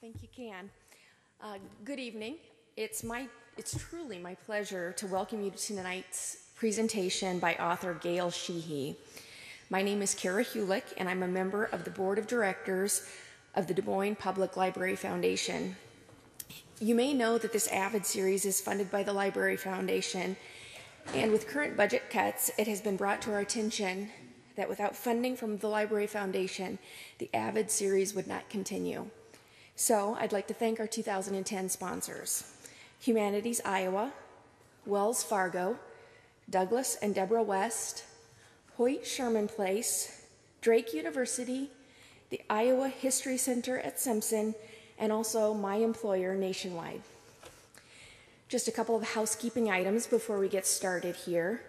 think you can. Good evening. It's truly my pleasure to welcome you to tonight's presentation by author Gall Sheehy. My name is Cara Hulick, and I'm a member of the Board of Directors of the Des Moines Public Library Foundation. You may know that this AViD series is funded by the Library Foundation, and with current budget cuts, it has been brought to our attention that without funding from the Library Foundation, the AViD series would not continue. So I'd like to thank our 2010 sponsors: Humanities Iowa, Wells Fargo, Douglas and Deborah West, Hoyt Sherman Place, Drake University, the Iowa History Center at Simpson, and also my employer, Nationwide. Just a couple of housekeeping items before we get started here.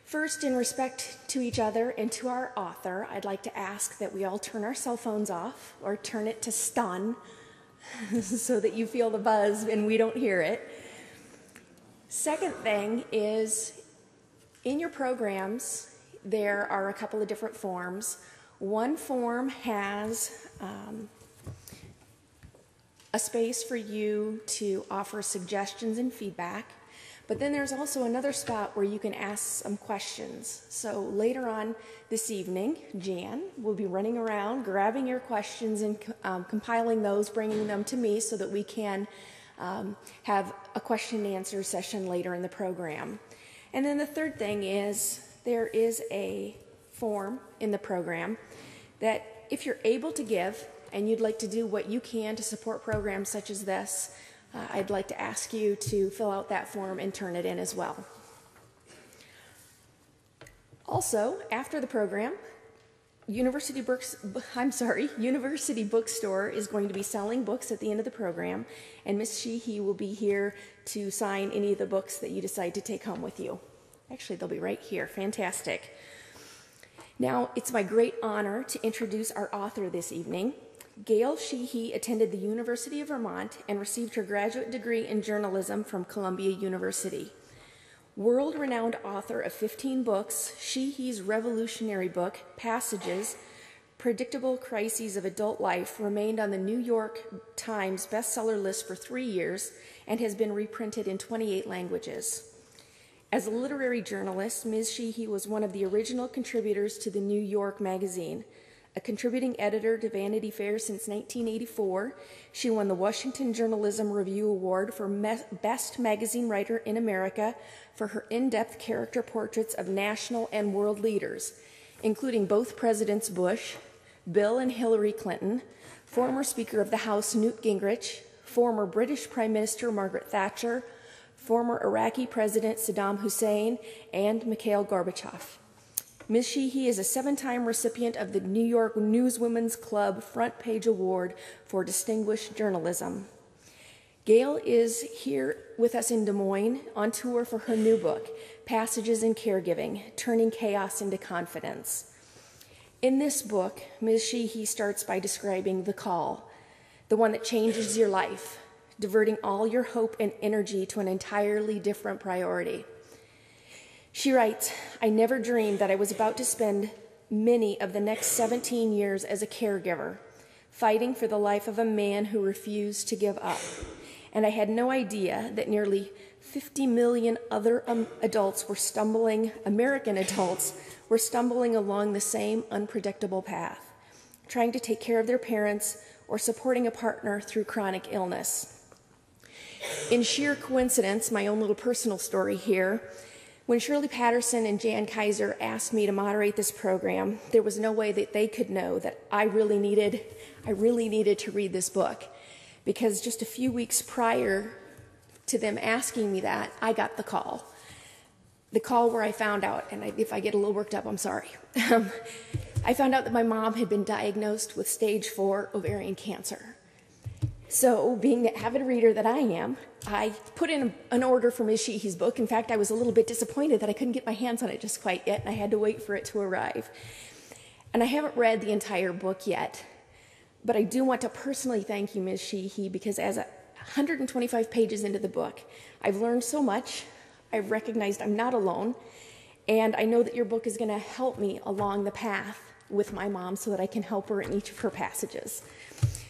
First, in respect to each other and to our author, I'd like to ask that we all turn our cell phones off or turn it to stun so that you feel the buzz and we don't hear it. Second thing is, in your programs, there are a couple of different forms. One form has a space for you to offer suggestions and feedback, but then there's also another spot where you can ask some questions. So later on this evening, Jan will be running around grabbing your questions and compiling those, bringing them to me so that we can have a question and answer session later in the program. And then the third thing is there is a form in the program that if you're able to give and you'd like to do what you can to support programs such as this, I'd like to ask you to fill out that form and turn it in as well. Also, after the program, University Bookstore is going to be selling books at the end of the program, and Ms. Sheehy will be here to sign any of the books that you decide to take home with you. Actually, they'll be right here. Fantastic. Now, it's my great honor to introduce our author this evening. Gall Sheehy attended the University of Vermont and received her graduate degree in journalism from Columbia University. World-renowned author of 15 books, Sheehy's revolutionary book, Passages, Predictable Crises of Adult Life, remained on the New York Times bestseller list for 3 years and has been reprinted in 28 languages. As a literary journalist, Ms. Sheehy was one of the original contributors to the New York Magazine. A contributing editor to Vanity Fair since 1984, she won the Washington Journalism Review Award for Best Magazine Writer in America for her in-depth character portraits of national and world leaders, including both Presidents Bush, Bill and Hillary Clinton, former Speaker of the House Newt Gingrich, former British Prime Minister Margaret Thatcher, former Iraqi President Saddam Hussein, and Mikhail Gorbachev. Ms. Sheehy is a 7-time recipient of the New York Newswomen's Club Front Page Award for Distinguished Journalism. Gall is here with us in Des Moines on tour for her new book, Passages in Caregiving, Turning Chaos into Confidence. In this book, Ms. Sheehy starts by describing the call, the one that changes your life, diverting all your hope and energy to an entirely different priority. She writes, "I never dreamed that I was about to spend many of the next 17 years as a caregiver, fighting for the life of a man who refused to give up. And I had no idea that nearly 50 million other American adults were stumbling along the same unpredictable path, trying to take care of their parents or supporting a partner through chronic illness." In sheer coincidence, my own little personal story here, when Shirley Patterson and Jan Kaiser asked me to moderate this program, there was no way that they could know that I really needed to read this book, because just a few weeks prior to them asking me that, I got the call. The call where I found out, and if I get a little worked up, I'm sorry. I found out that my mom had been diagnosed with stage 4 ovarian cancer. So, being the avid reader that I am, I put in an order for Ms. Sheehy's book. In fact, I was a little bit disappointed that I couldn't get my hands on it just quite yet, and I had to wait for it to arrive. And I haven't read the entire book yet, but I do want to personally thank you, Ms. Sheehy, because as 125 pages into the book, I've learned so much. I've recognized I'm not alone, and I know that your book is going to help me along the path with my mom so that I can help her in each of her passages.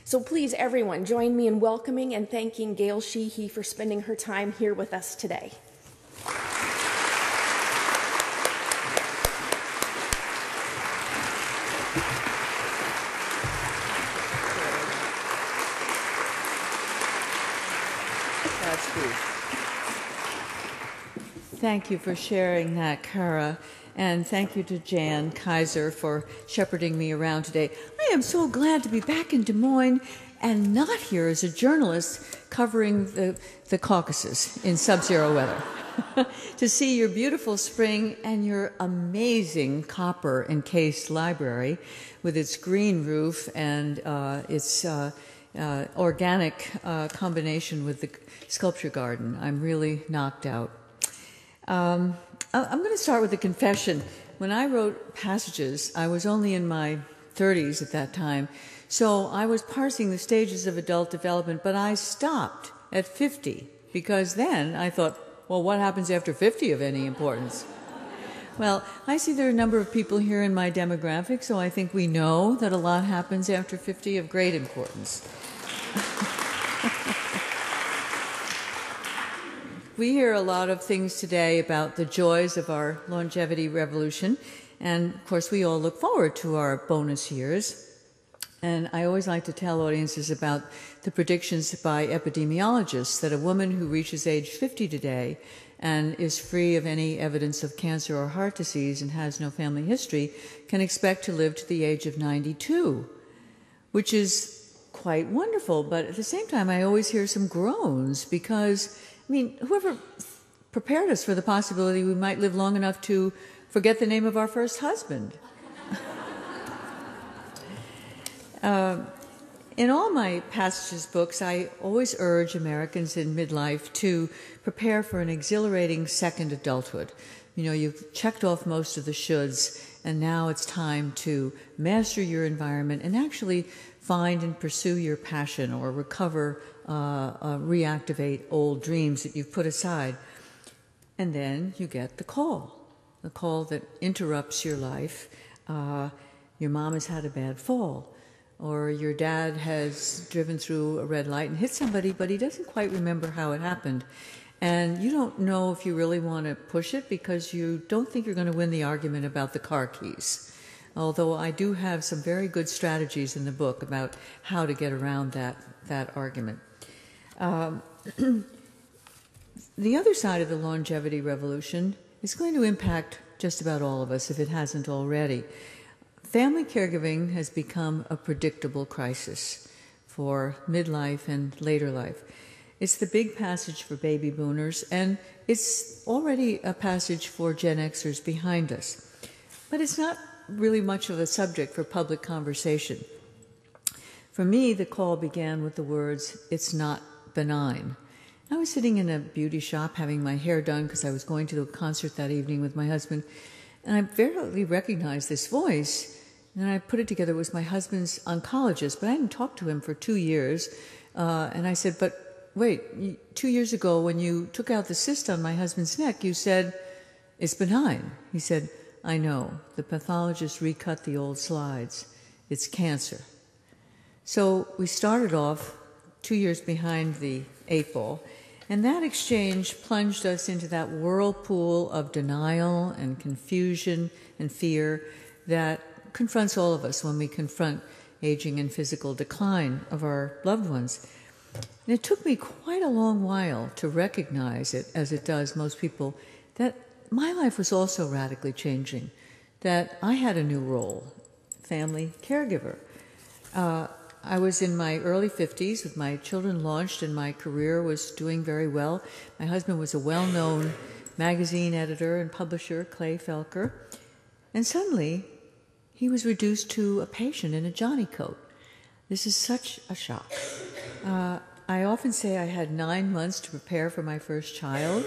So please, everyone, join me in welcoming and thanking Gall Sheehy for spending her time here with us today. Thank you for sharing that, Cara, and thank you to Jan Kaiser for shepherding me around today. I am so glad to be back in Des Moines and not here as a journalist covering the Caucasus in sub-zero weather. To see your beautiful spring and your amazing copper encased library with its green roof and its organic combination with the sculpture garden. I'm really knocked out. I'm going to start with a confession. When I wrote Passages, I was only in my 30s at that time, so I was parsing the stages of adult development, but I stopped at 50 because then I thought, well, what happens after 50 of any importance? Well, I see there are a number of people here in my demographic, so I think we know that a lot happens after 50 of great importance. We hear a lot of things today about the joys of our longevity revolution, and of course we all look forward to our bonus years. And I always like to tell audiences about the predictions by epidemiologists that a woman who reaches age 50 today and is free of any evidence of cancer or heart disease and has no family history can expect to live to the age of 92, which is quite wonderful. But at the same time, I always hear some groans because I mean, whoever prepared us for the possibility we might live long enough to forget the name of our first husband? In all my Passages books, I always urge Americans in midlife to prepare for an exhilarating second adulthood. You know, you've checked off most of the shoulds, and now it's time to master your environment and actually find and pursue your passion or recover reactivate old dreams that you've put aside. And then you get the call that interrupts your life. Your mom has had a bad fall, or your dad has driven through a red light and hit somebody, but he doesn't quite remember how it happened. And you don't know if you really want to push it because you don't think you're going to win the argument about the car keys. Although I do have some very good strategies in the book about how to get around that argument. The other side of the longevity revolution is going to impact just about all of us if it hasn't already. Family caregiving has become a predictable crisis for midlife and later life. It's the big passage for baby boomers, and it's already a passage for Gen Xers behind us. But it's not really much of a subject for public conversation. For me, the call began with the words, "It's not benign." I was sitting in a beauty shop having my hair done because I was going to a concert that evening with my husband, and I barely recognized this voice, and I put it together. It was my husband's oncologist, but I hadn't talked to him for 2 years, and I said, "But wait, 2 years ago when you took out the cyst on my husband's neck, you said, it's benign." He said, "I know, the pathologist recut the old slides. It's cancer." So we started off 2 years behind the 8 ball, and that exchange plunged us into that whirlpool of denial and confusion and fear that confronts all of us when we confront aging and physical decline of our loved ones. And it took me quite a long while to recognize it, as it does most people, that my life was also radically changing, that I had a new role, family caregiver. I was in my early 50s with my children launched and my career was doing very well. My husband was a well-known magazine editor and publisher, Clay Felker, and suddenly he was reduced to a patient in a Johnny coat. This is such a shock. I often say I had 9 months to prepare for my first child.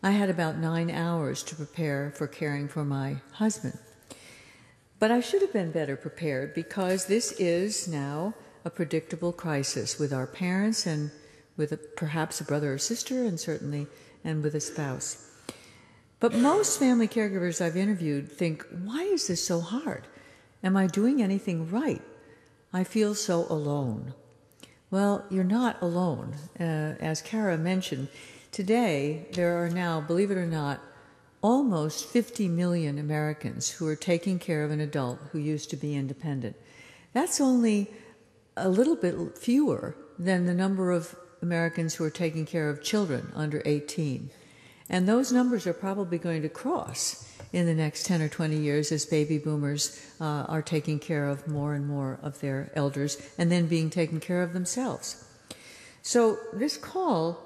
I had about 9 hours to prepare for caring for my husband. But I should have been better prepared because this is now a predictable crisis with our parents and with perhaps a brother or sister and certainly and with a spouse. But most family caregivers I've interviewed think, why is this so hard? Am I doing anything right? I feel so alone. Well, you're not alone. As Cara mentioned, today there are now, believe it or not, almost 50 million Americans who are taking care of an adult who used to be independent. That's only a little bit fewer than the number of Americans who are taking care of children under 18. And those numbers are probably going to cross in the next 10 or 20 years as baby boomers are taking care of more and more of their elders and then being taken care of themselves. So this call,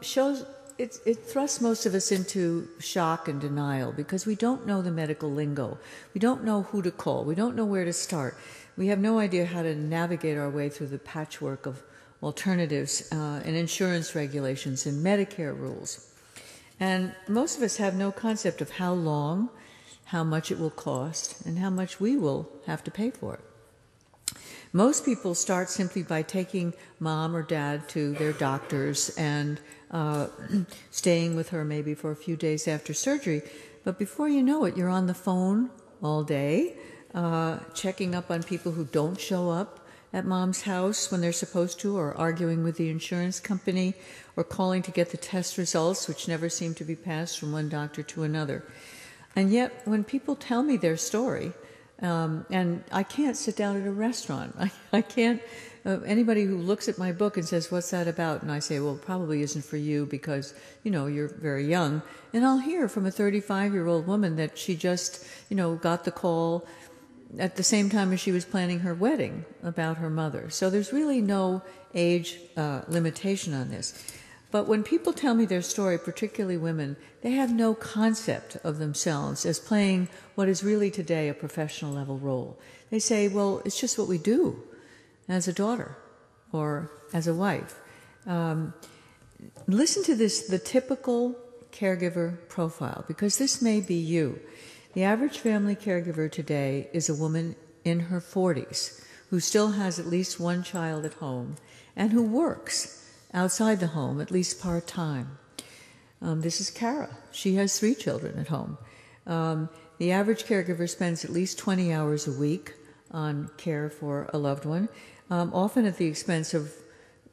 shows it thrusts most of us into shock and denial because we don't know the medical lingo. We don't know who to call. We don't know where to start. We have no idea how to navigate our way through the patchwork of alternatives and insurance regulations and Medicare rules. And most of us have no concept of how long, how much it will cost, and how much we will have to pay for it. Most people start simply by taking mom or dad to their doctors and staying with her maybe for a few days after surgery. But before you know it, you're on the phone all day, checking up on people who don't show up at mom's house when they're supposed to, or arguing with the insurance company, or calling to get the test results, which never seem to be passed from one doctor to another. And yet, when people tell me their story, and I can't sit down at a restaurant, I can't, anybody who looks at my book and says, what's that about? And I say, well, it probably isn't for you because, you're very young. And I'll hear from a 35-year-old woman that she just, got the call at the same time as she was planning her wedding about her mother. So there's really no age limitation on this. But when people tell me their story, particularly women, they have no concept of themselves as playing what is really today a professional level role. They say, well, it's just what we do as a daughter or as a wife. Listen to this, the typical caregiver profile, because this may be you. The average family caregiver today is a woman in her 40s who still has at least one child at home and who works outside the home, at least part-time. This is Cara. She has 3 children at home. The average caregiver spends at least 20 hours a week on care for a loved one, often at the expense of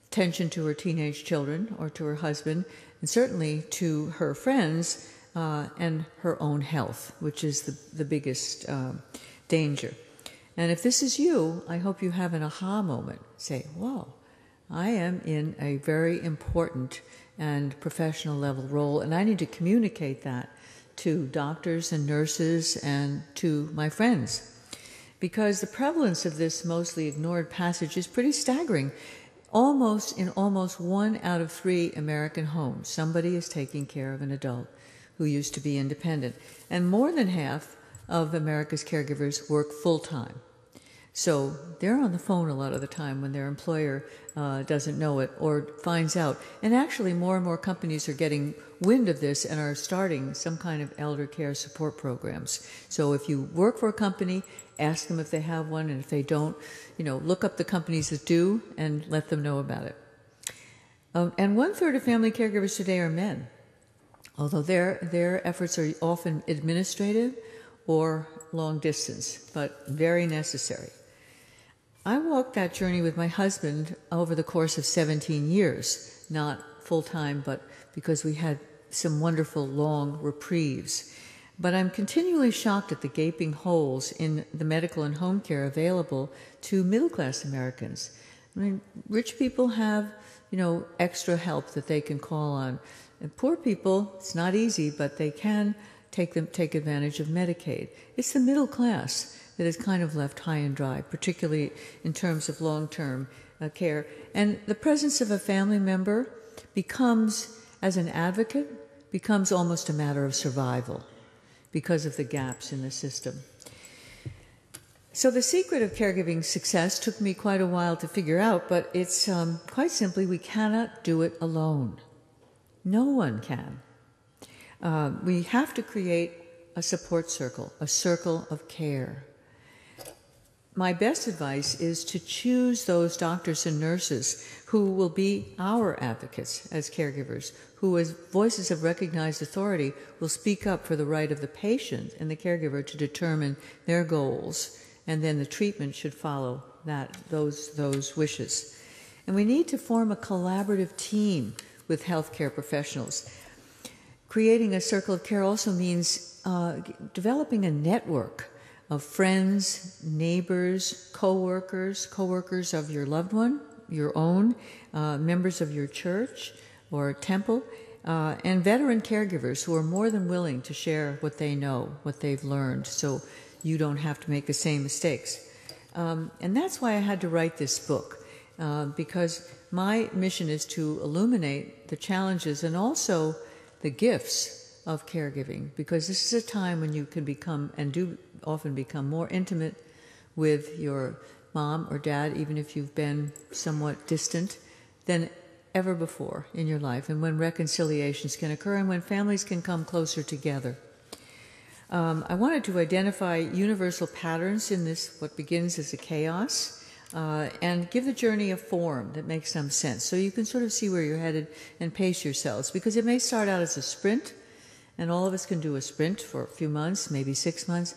attention to her teenage children or to her husband, and certainly to her friends and her own health, which is the biggest danger. And if this is you, I hope you have an aha moment. Say, whoa, I am in a very important and professional level role, and I need to communicate that to doctors and nurses and to my friends. Because the prevalence of this mostly ignored passage is pretty staggering. In almost 1 out of 3 American homes, somebody is taking care of an adult who used to be independent. And more than half of America's caregivers work full-time. So they're on the phone a lot of the time when their employer doesn't know it or finds out. And actually, more and more companies are getting wind of this and are starting some kind of elder care support programs. So if you work for a company, ask them if they have one, and if they don't, look up the companies that do and let them know about it. And 1/3 of family caregivers today are men, although their efforts are often administrative or long distance, but very necessary. I walked that journey with my husband over the course of 17 years, not full-time, but because we had some wonderful long reprieves. But I'm continually shocked at the gaping holes in the medical and home care available to middle-class Americans. I mean, rich people have, extra help that they can call on. And poor people, it's not easy, but they can take advantage of Medicaid. It's the middle class that is kind of left high and dry, particularly in terms of long-term care. And the presence of a family member becomes, as an advocate, becomes almost a matter of survival because of the gaps in the system. So the secret of caregiving success took me quite a while to figure out, but it's quite simply, we cannot do it alone. No one can. We have to create a support circle, a circle of care. My best advice is to choose those doctors and nurses who will be our advocates as caregivers, who as voices of recognized authority will speak up for the right of the patient and the caregiver to determine their goals, and then the treatment should follow those wishes. And we need to form a collaborative team with healthcare professionals. Creating a circle of care also means developing a network of friends, neighbors, co-workers of your loved one, your own, members of your church or temple, and veteran caregivers who are more than willing to share what they know, what they've learned, so you don't have to make the same mistakes. And that's why I had to write this book, because my mission is to illuminate the challenges and also the gifts of caregiving, because this is a time when you can become, and do often become, more intimate with your mom or dad, even if you've been somewhat distant, than ever before in your life, and when reconciliations can occur and when families can come closer together. I wanted to identify universal patterns in this, what begins as a chaos, and give the journey a form that makes some sense, so you can sort of see where you're headed and pace yourselves, because it may start out as a sprint, and all of us can do a sprint for a few months, maybe 6 months,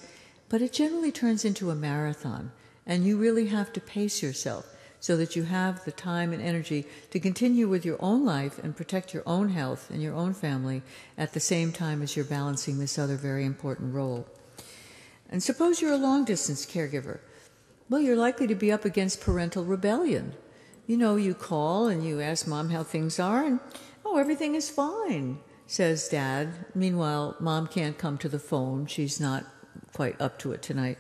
but it generally turns into a marathon, and you really have to pace yourself so that you have the time and energy to continue with your own life and protect your own health and your own family at the same time as you're balancing this other very important role. And suppose you're a long-distance caregiver. Well, you're likely to be up against parental rebellion. You know, you call and you ask mom how things are, and, oh, everything is fine, says dad. Meanwhile, mom can't come to the phone. She's not quite up to it tonight.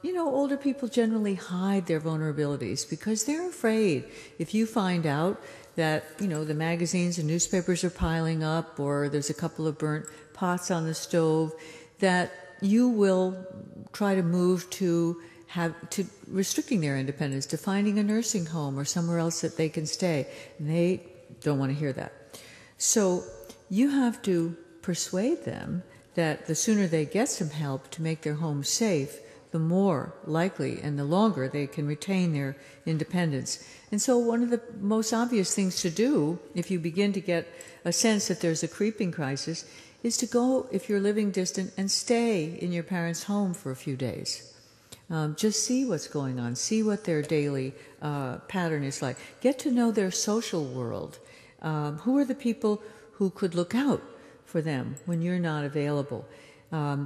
You know, older people generally hide their vulnerabilities because they're afraid if you find out that, you know, the magazines and newspapers are piling up, or there's a couple of burnt pots on the stove, that you will try to move to restricting their independence, to finding a nursing home or somewhere else that they can stay. And they don't want to hear that. So you have to persuade them that the sooner they get some help to make their home safe, the more likely and the longer they can retain their independence. And so one of the most obvious things to do, if you begin to get a sense that there's a creeping crisis, is to go, if you're living distant, and stay in your parents' home for a few days. Just see what's going on. See what their daily pattern is like. Get to know their social world. Who are the people who could look out for them when you're not available?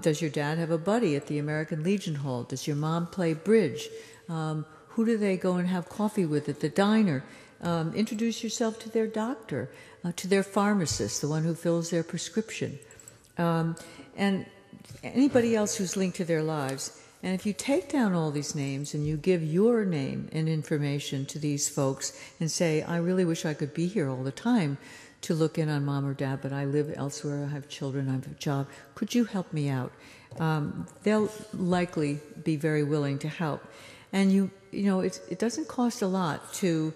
Does your dad have a buddy at the American Legion Hall? Does your mom play bridge? Who do they go and have coffee with at the diner? Introduce yourself to their doctor, to their pharmacist, the one who fills their prescription, and anybody else who's linked to their lives. And if you take down all these names and you give your name and information to these folks and say, I really wish I could be here all the time to look in on mom or dad, but I live elsewhere, I have children, I have a job, could you help me out? They'll likely be very willing to help. And you know, it doesn't cost a lot to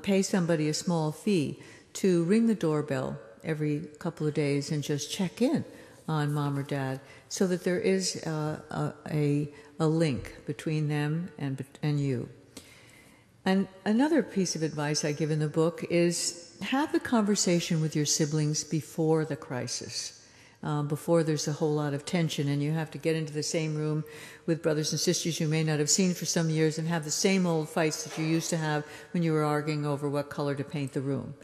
pay somebody a small fee to ring the doorbell every couple of days and just check in on mom or dad, so that there is a link between them and you. And another piece of advice I give in the book is have the conversation with your siblings before the crisis, before there's a whole lot of tension and you have to get into the same room with brothers and sisters you may not have seen for some years and have the same old fights that you used to have when you were arguing over what color to paint the room.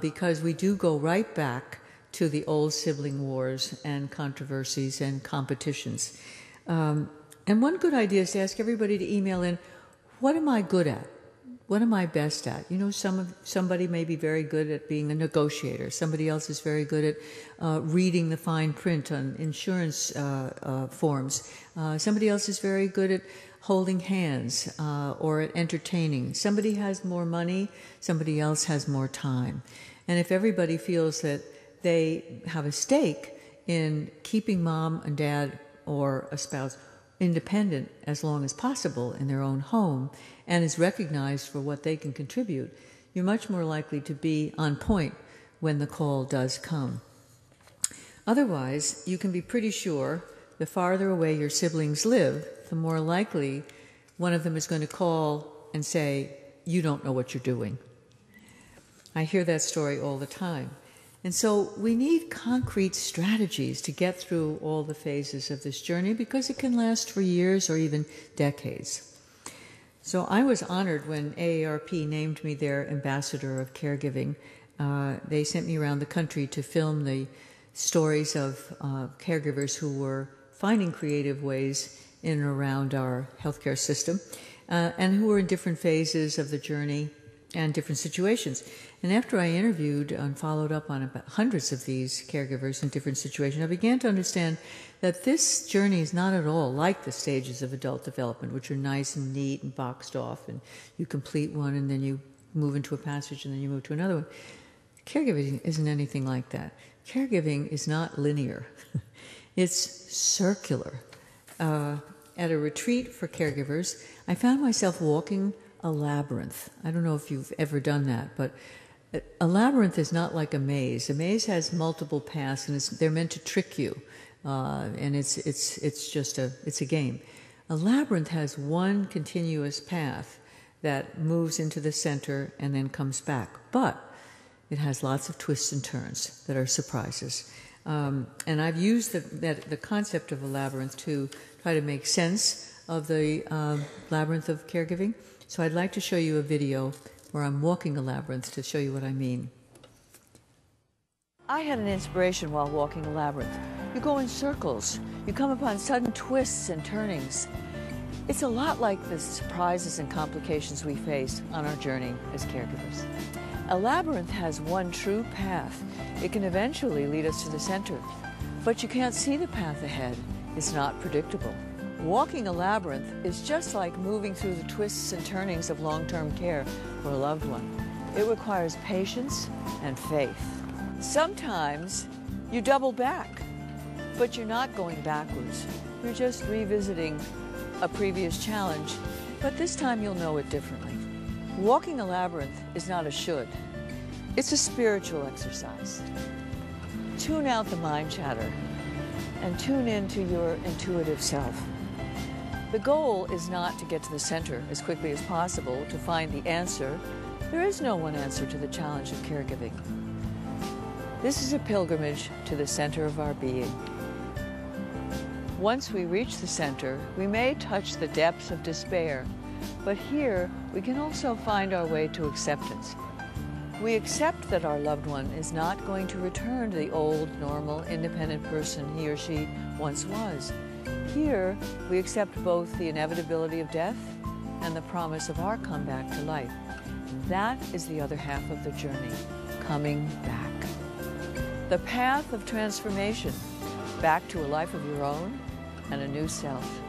Because we do go right back to the old sibling wars and controversies and competitions. And one good idea is to ask everybody to email in, what am I good at? What am I best at? You know, somebody may be very good at being a negotiator. Somebody else is very good at reading the fine print on insurance forms. Somebody else is very good at holding hands or at entertaining. Somebody has more money. Somebody else has more time. And if everybody feels that they have a stake in keeping mom and dad or a spouse independent as long as possible in their own home and is recognized for what they can contribute, you're much more likely to be on point when the call does come. Otherwise, you can be pretty sure the farther away your siblings live, the more likely one of them is going to call and say, you don't know what you're doing. I hear that story all the time. And so we need concrete strategies to get through all the phases of this journey, because it can last for years or even decades. So I was honored when AARP named me their ambassador of caregiving. They sent me around the country to film the stories of caregivers who were finding creative ways in and around our healthcare system, and who were in different phases of the journey and different situations. And after I interviewed and followed up on about hundreds of these caregivers in different situations, I began to understand that this journey is not at all like the stages of adult development, which are nice and neat and boxed off, and you complete one and then you move into a passage and then you move to another one. Caregiving isn't anything like that. Caregiving is not linear. It's circular. At a retreat for caregivers, I found myself walking a labyrinth. I don't know if you've ever done that, but a labyrinth is not like a maze. A maze has multiple paths, and they're meant to trick you, and it's just a game. A labyrinth has one continuous path that moves into the center and then comes back, but it has lots of twists and turns that are surprises. And I've used the concept of a labyrinth to try to make sense of the labyrinth of caregiving. So I'd like to show you a video where I'm walking a labyrinth to show you what I mean. I had an inspiration while walking a labyrinth. You go in circles. You come upon sudden twists and turnings. It's a lot like the surprises and complications we face on our journey as caregivers. A labyrinth has one true path. It can eventually lead us to the center, but you can't see the path ahead. It's not predictable. Walking a labyrinth is just like moving through the twists and turnings of long-term care for a loved one. It requires patience and faith. Sometimes you double back, but you're not going backwards. You're just revisiting a previous challenge, but this time you'll know it differently. Walking a labyrinth is not a should. It's a spiritual exercise. Tune out the mind chatter and tune into your intuitive self. The goal is not to get to the center as quickly as possible to find the answer. There is no one answer to the challenge of caregiving. This is a pilgrimage to the center of our being. Once we reach the center, we may touch the depths of despair, but here we can also find our way to acceptance. We accept that our loved one is not going to return to the old, normal, independent person he or she once was. Here, we accept both the inevitability of death and the promise of our comeback to life. That is the other half of the journey, coming back. The path of transformation, back to a life of your own and a new self.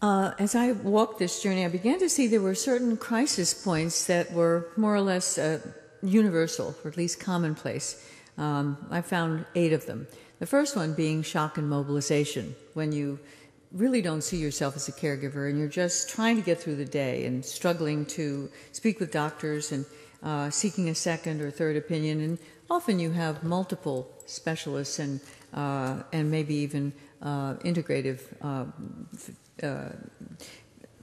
As I walked this journey, I began to see there were certain crisis points that were more or less universal, or at least commonplace. I found 8 of them. The first one being shock and mobilization, when you really don't see yourself as a caregiver and you're just trying to get through the day and struggling to speak with doctors and seeking a second or third opinion. And often you have multiple specialists and maybe even integrative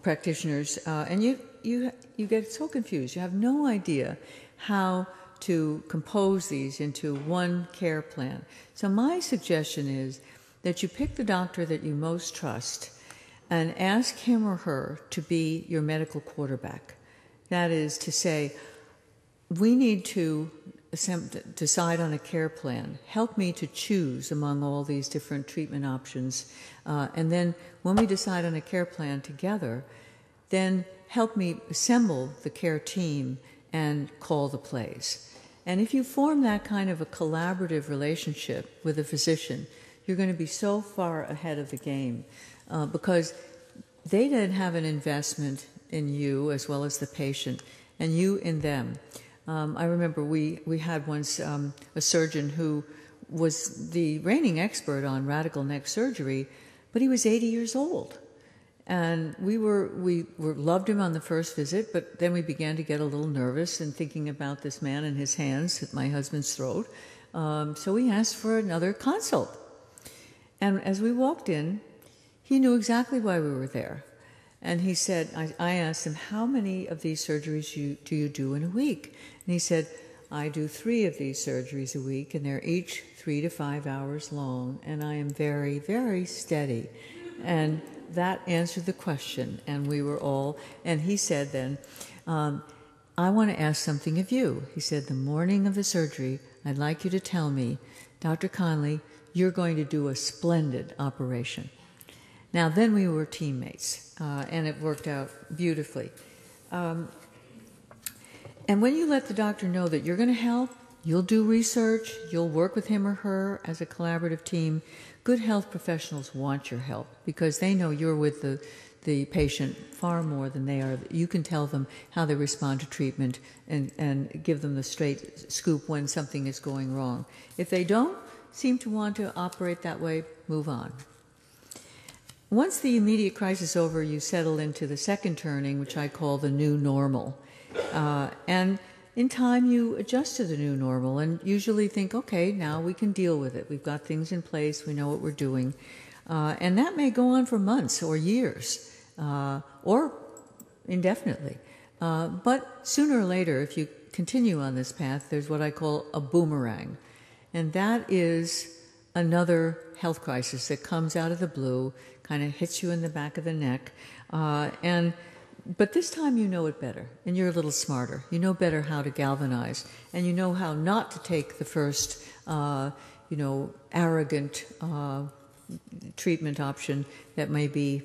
practitioners, and you get so confused. You have no idea how to compose these into one care plan. So my suggestion is that you pick the doctor that you most trust and ask him or her to be your medical quarterback. That is to say, we need to decide on a care plan. Help me to choose among all these different treatment options. And then when we decide on a care plan together, then help me assemble the care team and call the plays. And if you form that kind of a collaborative relationship with a physician, you're going to be so far ahead of the game because they then have an investment in you as well as the patient, and you in them. I remember we had once a surgeon who was the reigning expert on radical neck surgery, but he was 80 years old. And we loved him on the first visit, but then we began to get a little nervous and thinking about this man and his hands at my husband's throat. So we asked for another consult. And as we walked in, he knew exactly why we were there. And he said, I asked him, how many of these surgeries do you do in a week? And he said, I do 3 of these surgeries a week, and they're each 3 to 5 hours long, and I am very, very steady. And that answered the question, and we were all, and he said then, I want to ask something of you. He said, the morning of the surgery, I'd like you to tell me, Dr. Conley, you're going to do a splendid operation. Now, then we were teammates, and it worked out beautifully. And when you let the doctor know that you're going to help, you'll do research, you'll work with him or her as a collaborative team, good health professionals want your help because they know you're with the patient far more than they are. You can tell them how they respond to treatment and give them the straight scoop when something is going wrong. If they don't seem to want to operate that way, move on. Once the immediate crisis over, you settle into the second turning, which I call the new normal. And in time, you adjust to the new normal and usually think, okay, now we can deal with it. We've got things in place. We know what we're doing. And that may go on for months or years or indefinitely. But sooner or later, if you continue on this path, there's what I call a boomerang. And that is another health crisis that comes out of the blue, kind of hits you in the back of the neck. But this time you know it better, and you're a little smarter. You know better how to galvanize, and you know how not to take the first, arrogant treatment option that may be,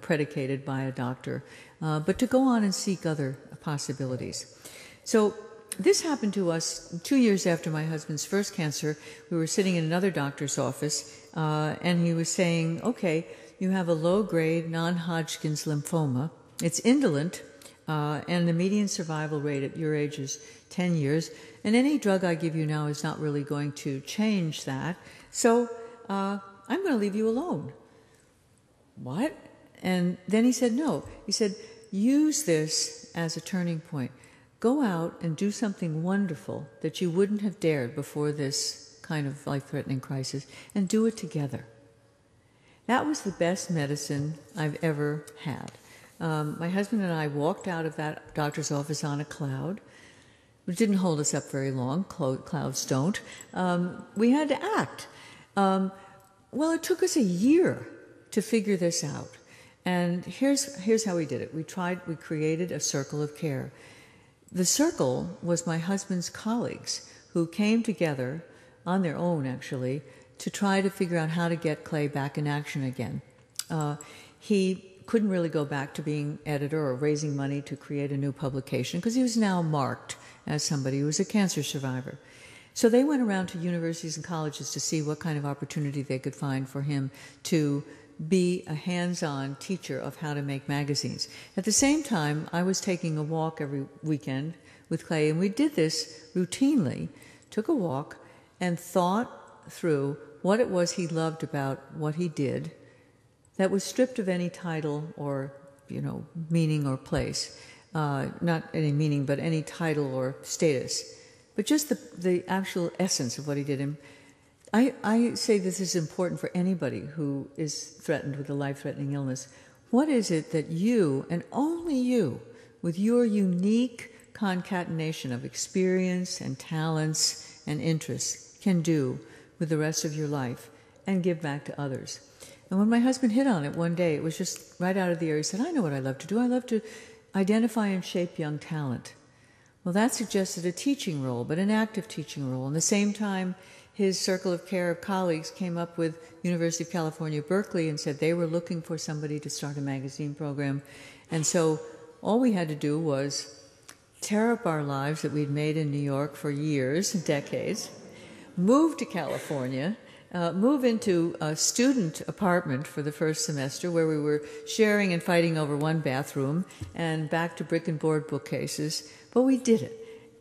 predicated by a doctor, but to go on and seek other possibilities. So this happened to us 2 years after my husband's first cancer. We were sitting in another doctor's office, and he was saying, okay, you have a low-grade non-Hodgkin's lymphoma. It's indolent, and the median survival rate at your age is 10 years, and any drug I give you now is not really going to change that, so I'm going to leave you alone. What? And then he said, no. He said, use this as a turning point. Go out and do something wonderful that you wouldn't have dared before this kind of life-threatening crisis, and do it together. That was the best medicine I've ever had. My husband and I walked out of that doctor's office on a cloud, which didn't hold us up very long. Clouds don't. We had to act. Well, it took us a year to figure this out. And here's how we did it. We created a circle of care. The circle was my husband's colleagues who came together on their own, actually, to try to figure out how to get Clay back in action again. He couldn't really go back to being editor or raising money to create a new publication because he was now marked as somebody who was a cancer survivor. So they went around to universities and colleges to see what kind of opportunity they could find for him to be a hands-on teacher of how to make magazines. At the same time, I was taking a walk every weekend with Clay, and we did this routinely, took a walk and thought through what it was he loved about what he did that was stripped of any title or, meaning or place. Not any meaning, but any title or status. But just the actual essence of what he did. And I say this is important for anybody who is threatened with a life-threatening illness. What is it that you, and only you, with your unique concatenation of experience and talents and interests, can do with the rest of your life and give back to others? And when my husband hit on it one day, it was just right out of the air. He said, I know what I love to do. I love to identify and shape young talent. Well, that suggested a teaching role, but an active teaching role. And at the same time, his circle of care of colleagues came up with University of California, Berkeley, and said they were looking for somebody to start a magazine program. And so all we had to do was tear up our lives that we'd made in New York for years, decades, move to California, move into a student apartment for the first semester where we were sharing and fighting over one bathroom, and back to brick and board bookcases. But we did it.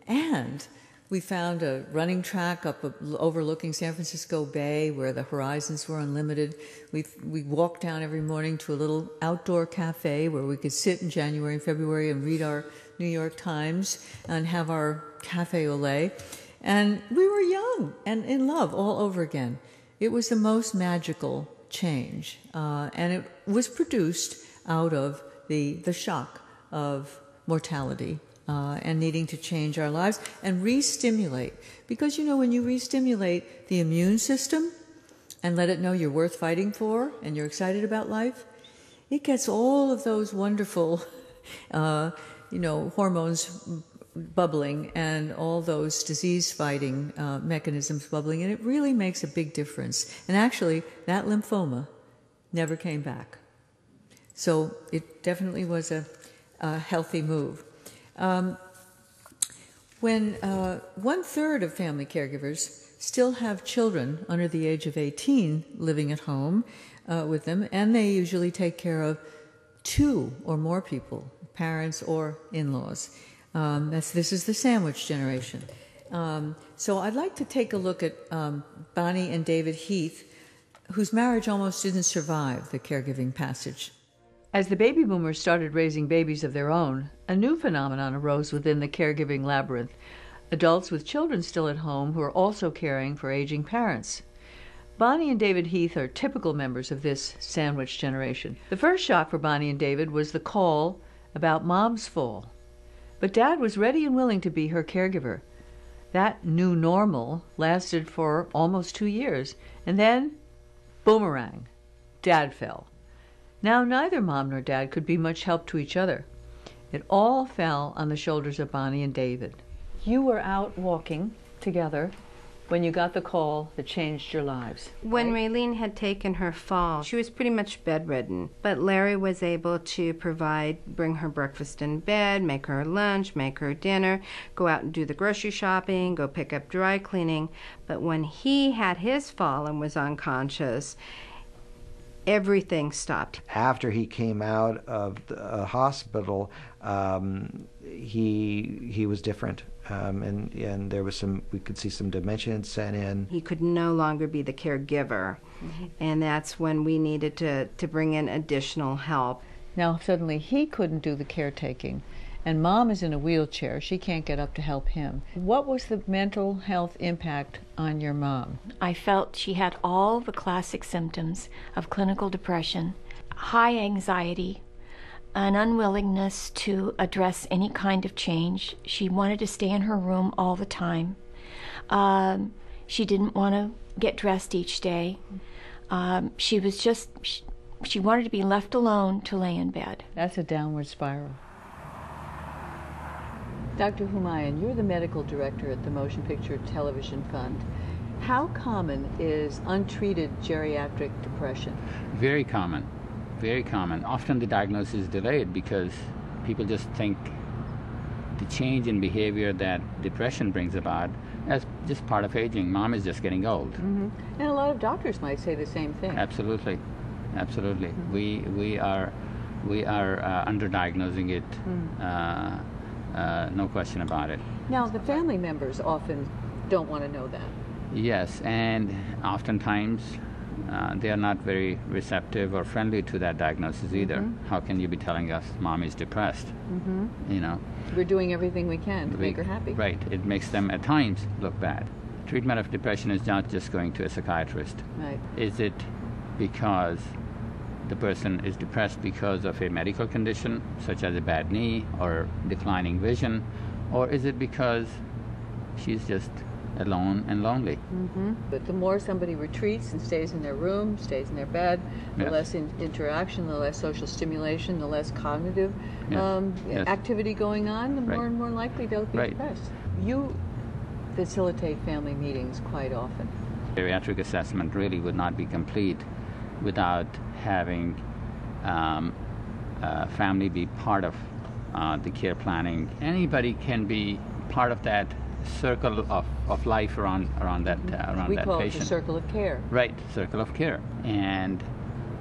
And we found a running track overlooking San Francisco Bay where the horizons were unlimited. We walked down every morning to a little outdoor cafe where we could sit in January and February and read our New York Times and have our cafe au lait. And we were young and in love all over again. It was the most magical change. And it was produced out of the shock of mortality and needing to change our lives and re-stimulate. Because, when you re-stimulate the immune system and let it know you're worth fighting for and you're excited about life, it gets all of those wonderful, hormones bubbling and all those disease-fighting mechanisms bubbling, and it really makes a big difference. And actually, that lymphoma never came back. So it definitely was a healthy move. When 1/3 of family caregivers still have children under the age of 18 living at home with them, and they usually take care of 2 or more people, parents or in-laws. This is the sandwich generation. So I'd like to take a look at Bonnie and David Heath, whose marriage almost didn't survive the caregiving passage. As the baby boomers started raising babies of their own, a new phenomenon arose within the caregiving labyrinth. Adults with children still at home who are also caring for aging parents. Bonnie and David Heath are typical members of this sandwich generation. The first shock for Bonnie and David was the call about Mom's fall. But Dad was ready and willing to be her caregiver. That new normal lasted for almost 2 years, and then, boomerang, Dad fell. Now neither Mom nor Dad could be much help to each other. It all fell on the shoulders of Bonnie and David. You were out walking together when you got the call that changed your lives. When Raylene had taken her fall, she was pretty much bedridden, but Larry was able to bring her breakfast in bed, make her lunch, make her dinner, go out and do the grocery shopping, go pick up dry cleaning. But when he had his fall and was unconscious, everything stopped. After he came out of the hospital, he was different, and there was we could see some dementia set in. He could no longer be the caregiver, and that's when we needed to bring in additional help. Now suddenly he couldn't do the caretaking, and Mom is in a wheelchair. She can't get up to help him. What was the mental health impact on your mom? I felt she had all the classic symptoms of clinical depression, high anxiety, an unwillingness to address any kind of change. She wanted to stay in her room all the time. She didn't want to get dressed each day. She wanted to be left alone to lay in bed. That's a downward spiral. Dr. Humayun, you're the medical director at the Motion Picture Television Fund. How common is untreated geriatric depression? Very common, very common. Often the diagnosis is delayed because people just think the change in behavior that depression brings about as just part of aging. Mom is just getting old. Mm-hmm. And a lot of doctors might say the same thing. Absolutely, absolutely. Mm-hmm. We are underdiagnosing it. No question about it. Now, the family members often don't want to know that. Yes, and oftentimes they are not very receptive or friendly to that diagnosis either. Mm-hmm. How can you be telling us Mom is depressed? Mm-hmm. We're doing everything we can to make her happy. Right. It makes them at times look bad. Treatment of depression is not just going to a psychiatrist. Right. Is it because the person is depressed because of a medical condition, such as a bad knee or declining vision, or is it because she's just alone and lonely? Mm-hmm. But the more somebody retreats and stays in their room, stays in their bed, the less interaction, the less social stimulation, the less cognitive activity going on, the more and more likely they'll be depressed. You facilitate family meetings quite often. Geriatric assessment really would not be complete without having family be part of the care planning. Anybody can be part of that circle of life around that patient. We call it the circle of care. Right, circle of care. And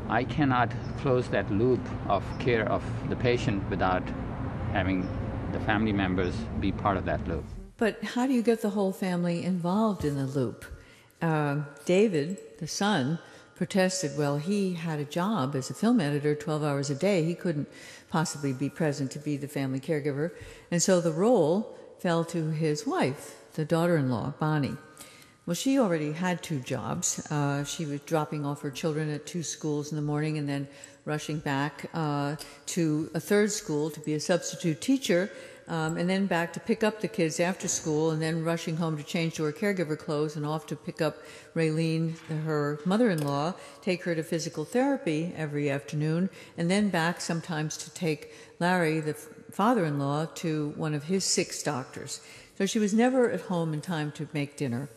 I cannot close that loop of care of the patient without having the family members be part of that loop. But how do you get the whole family involved in the loop? David, the son, protested, well, he had a job as a film editor 12 hours a day. He couldn't possibly be present to be the family caregiver. And so the role fell to his wife, the daughter-in-law, Bonnie. Well, she already had 2 jobs. She was dropping off her children at 2 schools in the morning and then rushing back to a 3rd school to be a substitute teacher and then back to pick up the kids after school, and then rushing home to change to her caregiver clothes and off to pick up Raylene, her mother-in-law, take her to physical therapy every afternoon, and then back sometimes to take Larry, the father-in-law, to one of his 6 doctors. So she was never at home in time to make dinner.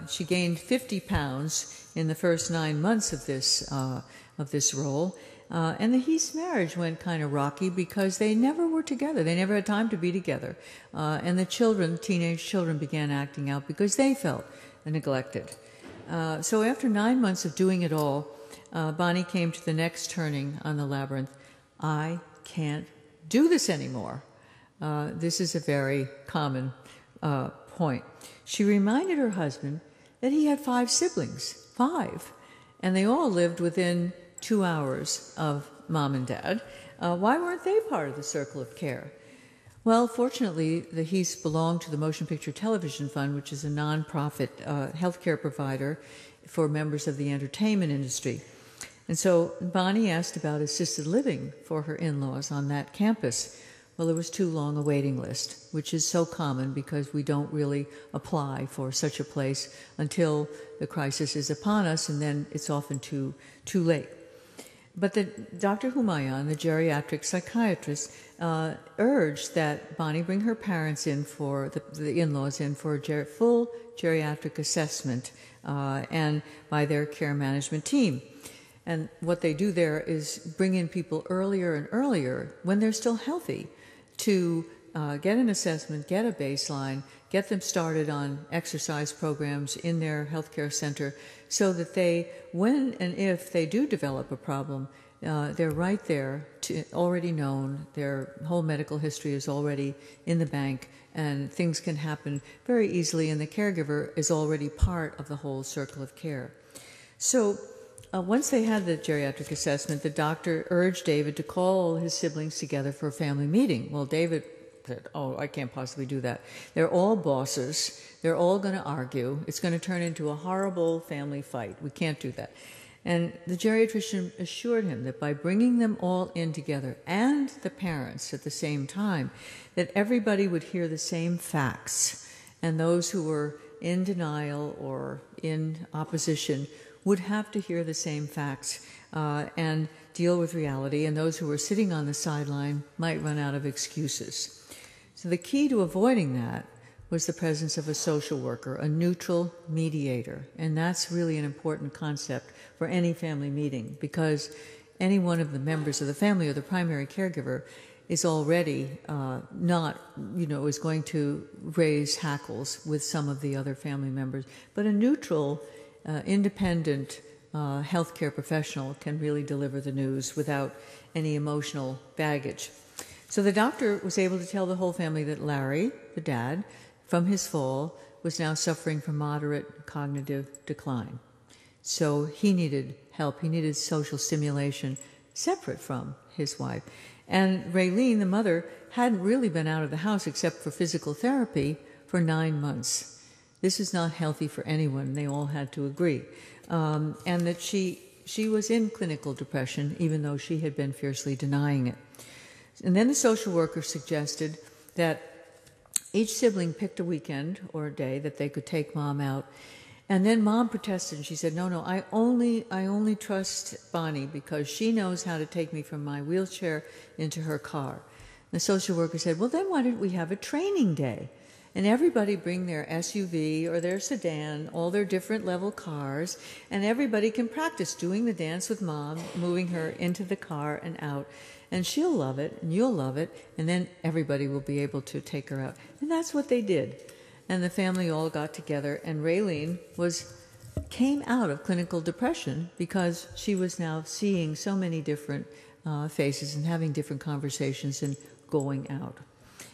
She gained 50 pounds in the first 9 months of this role. And the Heath's marriage went kind of rocky because they never were together. They never had time to be together. And the children, teenage children, began acting out because they felt neglected. So after 9 months of doing it all, Bonnie came to the next turning on the labyrinth. I can't do this anymore. This is a very common point. She reminded her husband that he had 5 siblings, 5, and they all lived within 2 hours of Mom and Dad. Why weren't they part of the circle of care? Well, fortunately, the Heaths belong to the Motion Picture Television Fund, which is a nonprofit healthcare provider for members of the entertainment industry. And so Bonnie asked about assisted living for her in-laws on that campus. Well, there was too long a waiting list, which is so common because we don't really apply for such a place until the crisis is upon us, and then it's often too late. But Dr. Humayun, the geriatric psychiatrist, urged that Bonnie bring her parents in for the in-laws in for a full geriatric assessment and by their care management team. And what they do there is bring in people earlier and earlier when they're still healthy to get an assessment, get a baseline, get them started on exercise programs in their healthcare center so that they, when and if they do develop a problem, they're right there, already known, their whole medical history is already in the bank, and things can happen very easily, and the caregiver is already part of the whole circle of care. So once they had the geriatric assessment, the doctor urged David to call all his siblings together for a family meeting. Well, David said, "Oh, I can't possibly do that. They're all bosses. They're all going to argue. It's going to turn into a horrible family fight. We can't do that." And the geriatrician assured him that by bringing them all in together, and the parents at the same time, that everybody would hear the same facts, and those who were in denial or in opposition would have to hear the same facts and deal with reality, and those who were sitting on the sideline might run out of excuses. So the key to avoiding that was the presence of a social worker, a neutral mediator, and that's really an important concept for any family meeting, because any one of the members of the family or the primary caregiver is already is going to raise hackles with some of the other family members. But a neutral, independent healthcare professional can really deliver the news without any emotional baggage. So the doctor was able to tell the whole family that Larry, the dad, from his fall, was now suffering from moderate cognitive decline. So he needed help. He needed social stimulation separate from his wife. And Raylene, the mother, hadn't really been out of the house except for physical therapy for 9 months. This is not healthy for anyone. They all had to agree. And that she was in clinical depression, even though she had been fiercely denying it. And then the social worker suggested that each sibling picked a weekend or a day that they could take Mom out. And then Mom protested, and she said, no, I only trust Bonnie because she knows how to take me from my wheelchair into her car. And the social worker said, well, then why don't we have a training day? And everybody bring their SUV or their sedan, all their different level cars, and everybody can practice doing the dance with Mom, moving her into the car and out. And she'll love it, and you'll love it, and then everybody will be able to take her out. And that's what they did. And the family all got together, and Raylene came out of clinical depression because she was now seeing so many different faces and having different conversations and going out.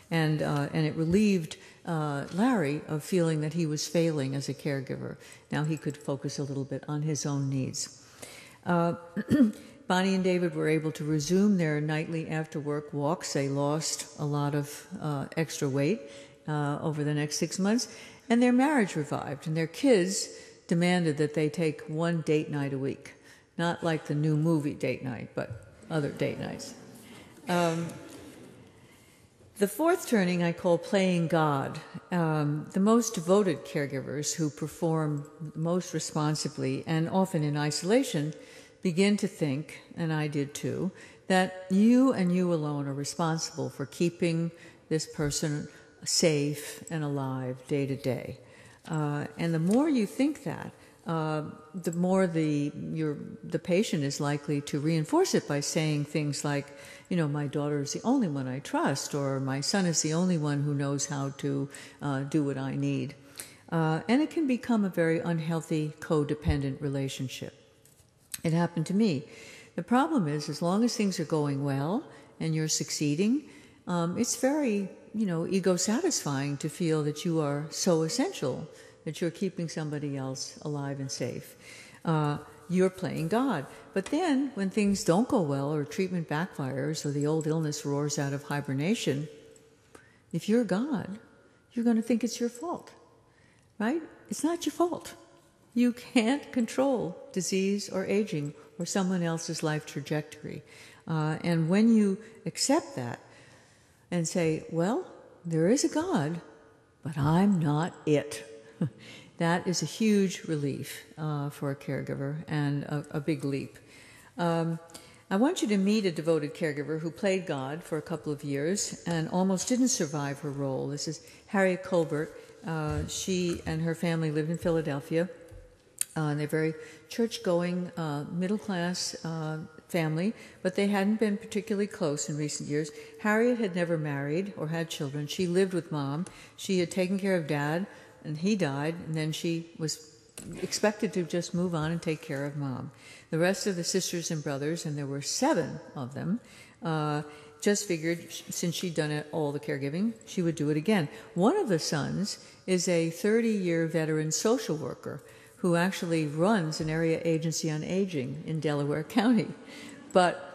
And it relieved Larry of feeling that he was failing as a caregiver. Now he could focus a little bit on his own needs. Bonnie and David were able to resume their nightly after-work walks. They lost a lot of extra weight over the next 6 months, and their marriage revived, and their kids demanded that they take one date night a week. Not like the new movie date night, but other date nights. The fourth turning I call playing God. The most devoted caregivers who perform most responsibly and often in isolation begin to think, and I did too, that you and you alone are responsible for keeping this person safe and alive day to day. And the more you think that, the more the patient is likely to reinforce it by saying things like, you know, my daughter is the only one I trust, or my son is the only one who knows how to do what I need. And it can become a very unhealthy, codependent relationship. It happened to me. The problem is, as long as things are going well and you're succeeding, it's very, ego-satisfying to feel that you are so essential, that you're keeping somebody else alive and safe. You're playing God. But then, when things don't go well, or treatment backfires, or the old illness roars out of hibernation, if you're God, you're going to think it's your fault, right? It's not your fault. You can't control disease or aging or someone else's life trajectory. And when you accept that and say, well, there is a God, but I'm not it, that is a huge relief for a caregiver and a big leap. I want you to meet a devoted caregiver who played God for a couple of years and almost didn't survive her role. This is Harriet Colbert. She and her family lived in Philadelphia. They're very church-going, middle-class family, but they hadn't been particularly close in recent years. Harriet had never married or had children. She lived with Mom. She had taken care of Dad, and he died, and then she was expected to just move on and take care of Mom. The rest of the sisters and brothers, and there were 7 of them, just figured since she'd done all the caregiving, she would do it again. One of the sons is a 30-year veteran social worker who actually runs an area agency on aging in Delaware County. But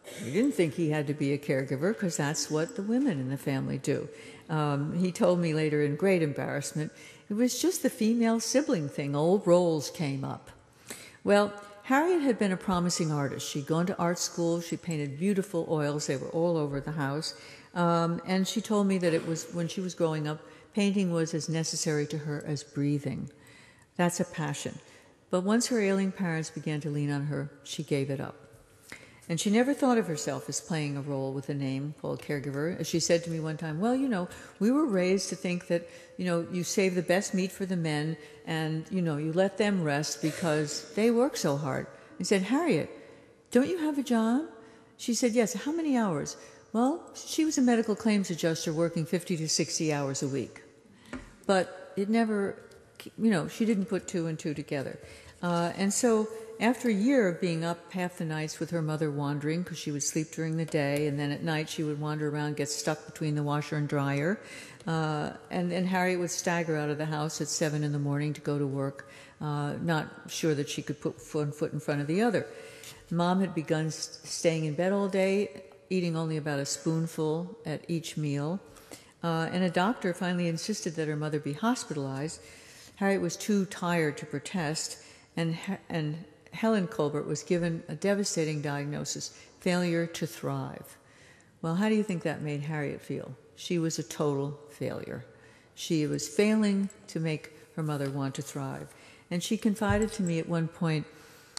he didn't think he had to be a caregiver because that's what the women in the family do. He told me later in great embarrassment, it was just the female sibling thing. Old roles came up. Well, Harriet had been a promising artist. She'd gone to art school. She painted beautiful oils. They were all over the house. And she told me that it was, when she was growing up, painting was as necessary to her as breathing. That's a passion. But once her ailing parents began to lean on her, she gave it up. And she never thought of herself as playing a role with a name called caregiver. As she said to me one time, well, we were raised to think that, you save the best meat for the men and, you let them rest because they work so hard. I said, Harriet, don't you have a job? She said, yes. How many hours? Well, she was a medical claims adjuster working 50 to 60 hours a week. But it never, she didn't put 2 and 2 together. And so after a year of being up half the nights with her mother wandering, because she would sleep during the day, and then at night she would wander around, get stuck between the washer and dryer, and then Harriet would stagger out of the house at 7 in the morning to go to work, not sure that she could put one foot in front of the other. Mom had begun staying in bed all day, eating only about a spoonful at each meal, and a doctor finally insisted that her mother be hospitalized. Harriet was too tired to protest, and Helen Colbert was given a devastating diagnosis, failure to thrive. Well, how do you think that made Harriet feel? She was a total failure. She was failing to make her mother want to thrive. And she confided to me at one point,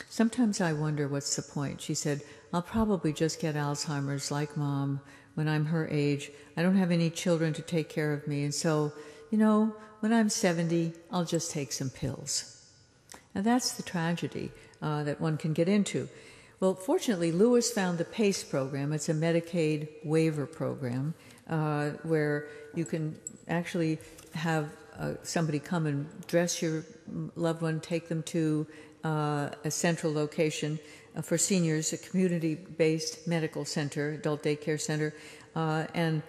sometimes I wonder what's the point. She said, I'll probably just get Alzheimer's like Mom when I'm her age. I don't have any children to take care of me, and so, when I'm 70, I'll just take some pills. Now that's the tragedy that one can get into. Well, fortunately, Lewis found the PACE program. It's a Medicaid waiver program where you can actually have somebody come and dress your loved one, take them to a central location for seniors, a community-based medical center, adult daycare center, and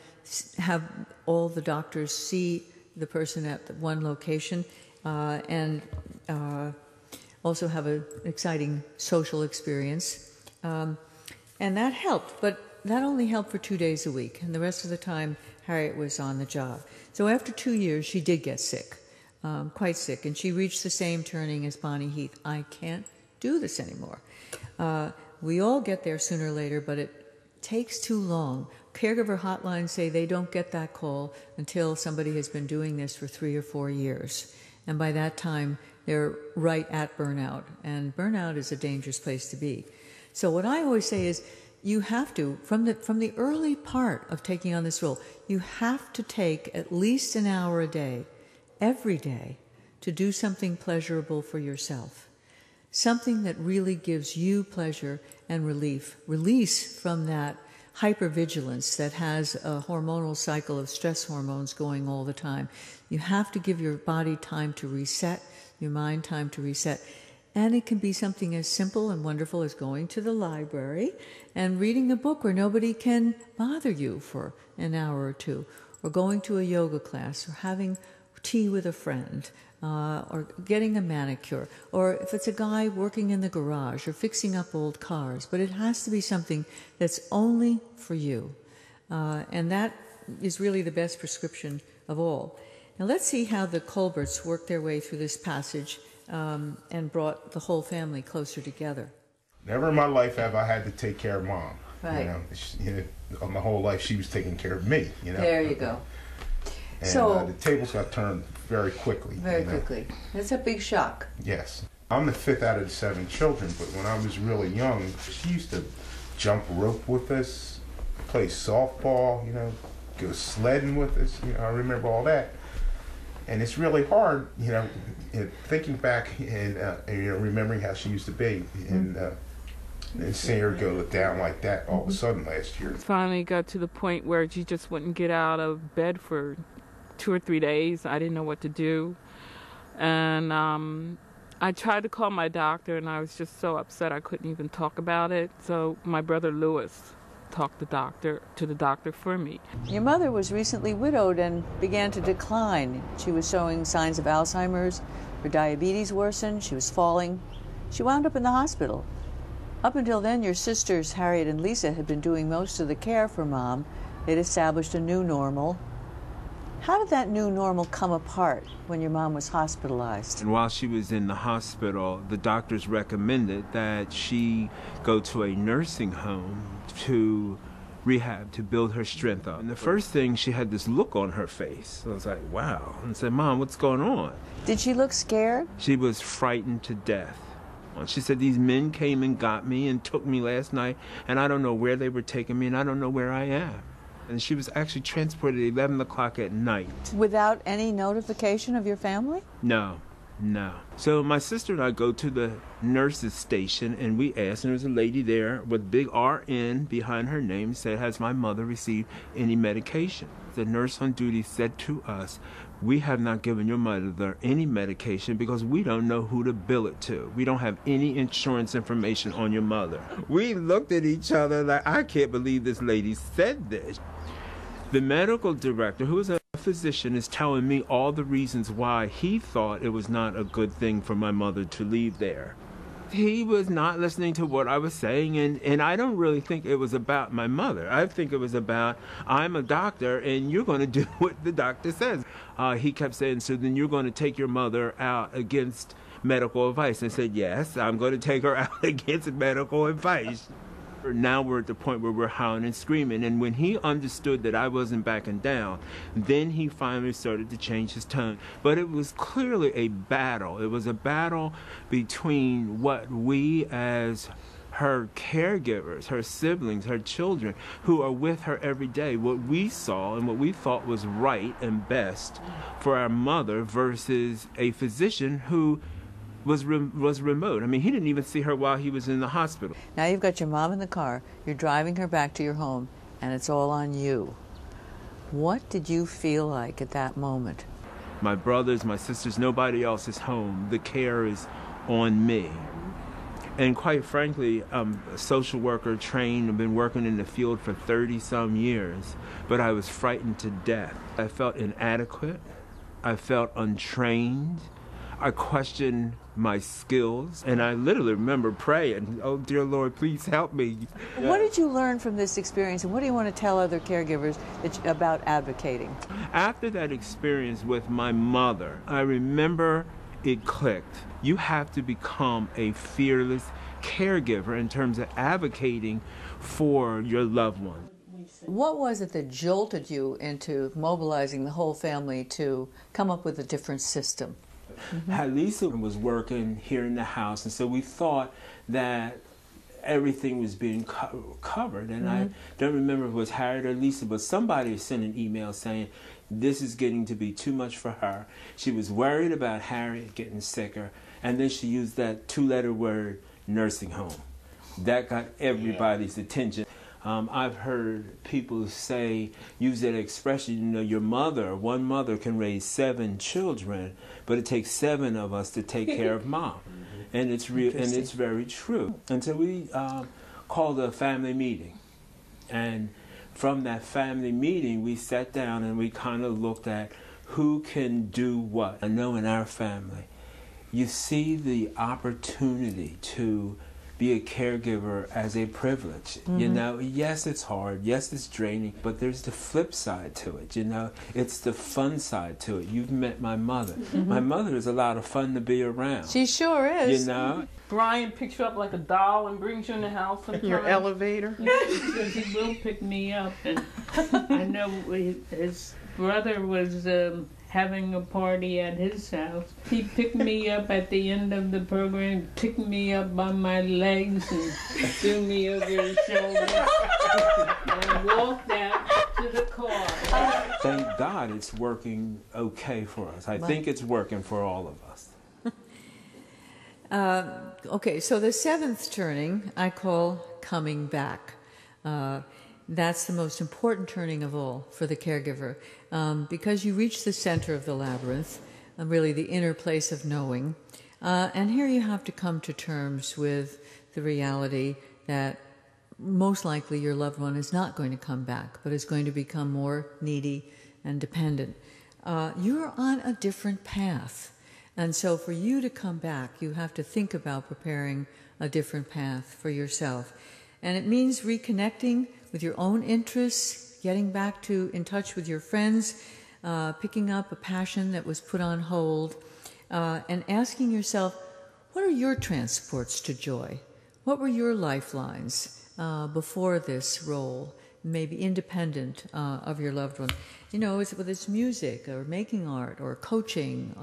have all the doctors see the person at the one location and also have an exciting social experience. And that helped, but that only helped for 2 days a week, and the rest of the time Harriet was on the job. So after 2 years, she did get sick, quite sick, and she reached the same turning as Bonnie Heath. I can't do this anymore. We all get there sooner or later, but it takes too long caregiver hotlines say they don't get that call until somebody has been doing this for 3 or 4 years. And by that time, they're right at burnout. And burnout is a dangerous place to be. So what I always say is, you have to, from the early part of taking on this role, you have to take at least an hour a day, every day, to do something pleasurable for yourself. Something that really gives you pleasure and relief. Release from that hypervigilance that has a hormonal cycle of stress hormones going all the time. You have to give your body time to reset, your mind time to reset. And it can be something as simple and wonderful as going to the library and reading a book where nobody can bother you for an hour or two, or going to a yoga class, or having tea with a friend, or getting a manicure, or if it's a guy working in the garage or fixing up old cars. But it has to be something that's only for you. And that is really the best prescription of all. Now let's see how the Colberts worked their way through this passage and brought the whole family closer together. Never in my life have I had to take care of Mom. Right. My whole life she was taking care of me. There you go. And So the tables got turned very quickly. Very quickly. That's a big shock. Yes. I'm the 5th out of the 7 children, but when I was really young, she used to jump rope with us, play softball, go sledding with us. I remember all that. And it's really hard, thinking back and remembering how she used to be, and seeing her go down like that all of a sudden last year. Finally got to the point where she just wouldn't get out of bed for 2 or 3 days. I didn't know what to do. And I tried to call my doctor, and I was just so upset I couldn't even talk about it. So my brother Lewis talked to the doctor for me. Your mother was recently widowed and began to decline. She was showing signs of Alzheimer's. Her diabetes worsened. She was falling. She wound up in the hospital. Up until then, your sisters, Harriet and Lisa, had been doing most of the care for Mom. They'd established a new normal. How did that new normal come apart when your mom was hospitalized? And while she was in the hospital, the doctors recommended that she go to a nursing home to rehab, to build her strength up. And the first thing, she had this look on her face. I was like, wow. And I said, Mom, what's going on? Did she look scared? She was frightened to death. She said, these men came and got me and took me last night, and I don't know where they were taking me, and I don't know where I am. And she was actually transported at 11 o'clock at night. Without any notification of your family? No. So my sister and I go to the nurse's station, and we asked, and there was a lady there with big RN behind her name, said, has my mother received any medication? The nurse on duty said to us, we have not given your mother any medication because we don't know who to bill it to. We don't have any insurance information on your mother. We looked at each other like, I can't believe this lady said this. The medical director, who is a physician, is telling me all the reasons why he thought it was not a good thing for my mother to leave there. He was not listening to what I was saying, and I don't really think it was about my mother. I think it was about, I'm a doctor, and you're going to do what the doctor says. He kept saying, so then you're going to take your mother out against medical advice. And I said, yes, I'm going to take her out against medical advice. Now we're at the point where we're howling and screaming. And when he understood that I wasn't backing down, then he finally started to change his tone. But it was clearly a battle. It was a battle between what we as her caregivers, her siblings, her children, who are with her every day, what we saw and what we thought was right and best for our mother versus a physician who was remote. I mean, he didn't even see her while he was in the hospital. Now you've got your mom in the car, you're driving her back to your home, and it's all on you. What did you feel like at that moment? My brothers, my sisters, nobody else is home. The care is on me. And quite frankly, I'm a social worker trained. I've been working in the field for 30-some years, but I was frightened to death. I felt inadequate. I felt untrained. I questioned my skills, and I literally remember praying, oh, dear Lord, please help me. What did you learn from this experience, and what do you want to tell other caregivers about advocating? After that experience with my mother, I remember it clicked. You have to become a fearless caregiver in terms of advocating for your loved one. What was it that jolted you into mobilizing the whole family to come up with a different system? Lisa was working here in the house, and so we thought that everything was being covered. And I don't remember if it was Harriet or Lisa, but somebody sent an email saying this is getting to be too much for her. She was worried about Harriet getting sicker, and then she used that 2-letter word, nursing home. That got everybody's attention. I've heard people use that expression, one mother can raise 7 children, but it takes 7 of us to take care of mom. And it's real, and it's very true. And so we called a family meeting. And from that family meeting, we sat down and we kind of looked at who can do what. I know in our family, you see the opportunity to be a caregiver as a privilege. Yes, it's hard. Yes, it's draining, but there's the flip side to it. It's the fun side to it. You've met my mother. My mother is a lot of fun to be around. She sure is. Brian picks you up like a doll and brings you in the house sometimes. Your elevator? Because he will pick me up. And I know his brother was having a party at his house. He picked me up at the end of the program, picked me up by my legs and threw me over his shoulder. And I walked out to the car. Thank God it's working okay for us. I think it's working for all of us. Okay, so the 7th turning I call coming back. That's the most important turning of all for the caregiver, because you reach the center of the labyrinth, really the inner place of knowing, and here you have to come to terms with the reality that most likely your loved one is not going to come back, but is going to become more needy and dependent. You're on a different path. And so for you to come back, you have to think about preparing a different path for yourself. And it means reconnecting with your own interests, getting back in touch with your friends, picking up a passion that was put on hold, and asking yourself, what are your transports to joy? What were your lifelines before this role, maybe independent of your loved one? Whether it's music or making art or coaching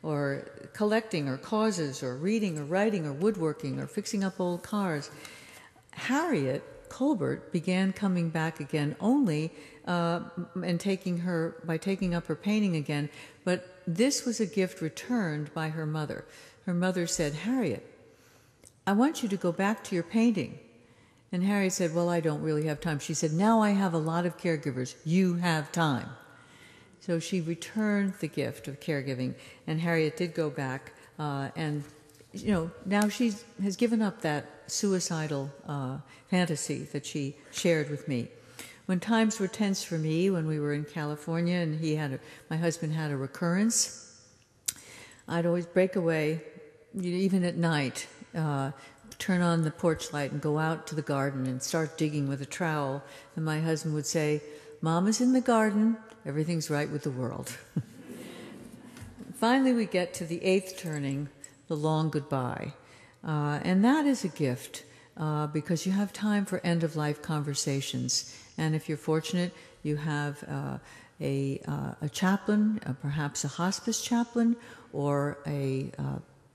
or collecting or causes or reading or writing or woodworking or fixing up old cars. Harriet Colbert began coming back again only by taking up her painting again, but this was a gift returned by her mother. Her mother said, Harriet, I want you to go back to your painting. And Harriet said, well, I don't really have time. She said, now I have a lot of caregivers. You have time. So she returned the gift of caregiving, and Harriet did go back, and now she has given up that suicidal fantasy that she shared with me. When times were tense for me, when we were in California and my husband had a recurrence, I'd always break away, even at night, turn on the porch light and go out to the garden and start digging with a trowel. And my husband would say, Mama's in the garden, everything's right with the world. Finally, we get to the 8th turning, the long goodbye. And that is a gift because you have time for end-of-life conversations. And if you're fortunate, you have a chaplain, perhaps a hospice chaplain, or a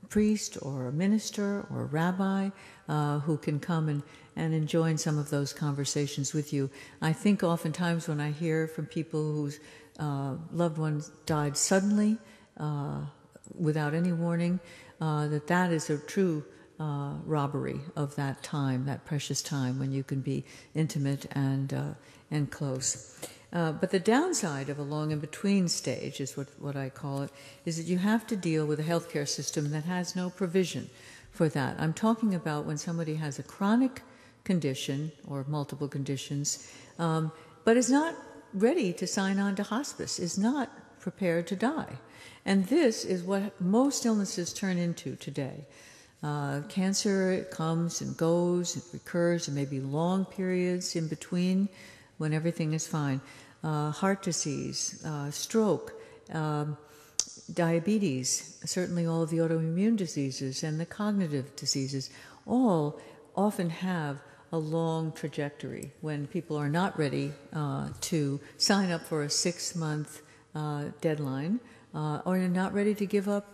priest or a minister or a rabbi who can come and enjoy some of those conversations with you. I think oftentimes when I hear from people whose loved ones died suddenly without any warning, that is a true robbery of that time, that precious time when you can be intimate and close. But the downside of a long in-between stage is what I call it, is that you have to deal with a healthcare system that has no provision for that. I'm talking about when somebody has a chronic condition or multiple conditions, but is not ready to sign on to hospice, is not prepared to die. And this is what most illnesses turn into today. Cancer, it comes and goes, it recurs, there may be long periods in between when everything is fine. Heart disease, stroke, diabetes, certainly all of the autoimmune diseases and the cognitive diseases, all often have a long trajectory when people are not ready to sign up for a 6-month deadline or are not ready to give up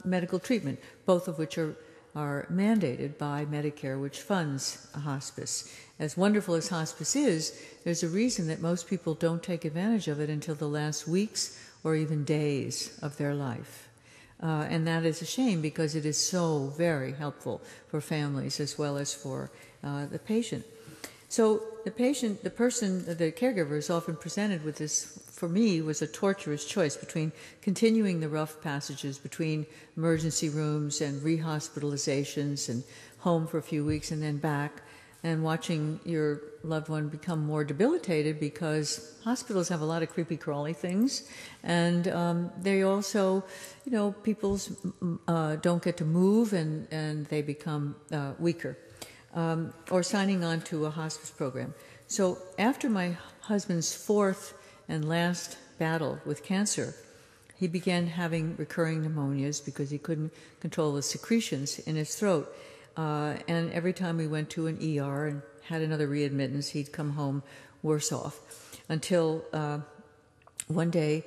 medical treatment, both of which are mandated by Medicare, which funds a hospice. As wonderful as hospice is, there's a reason that most people don't take advantage of it until the last weeks or even days of their life. And that is a shame because it is so very helpful for families as well as for the patient. So the caregiver is often presented with this, for me, was a torturous choice between continuing the rough passages between emergency rooms and rehospitalizations and home for a few weeks and then back, and watching your loved one become more debilitated because hospitals have a lot of creepy crawly things, and they also, people don't get to move and they become weaker, or signing on to a hospice program. So after my husband's 4th and last battle with cancer, he began having recurring pneumonias because he couldn't control the secretions in his throat. And every time we went to an ER and had another readmittance, he'd come home worse off. Until one day,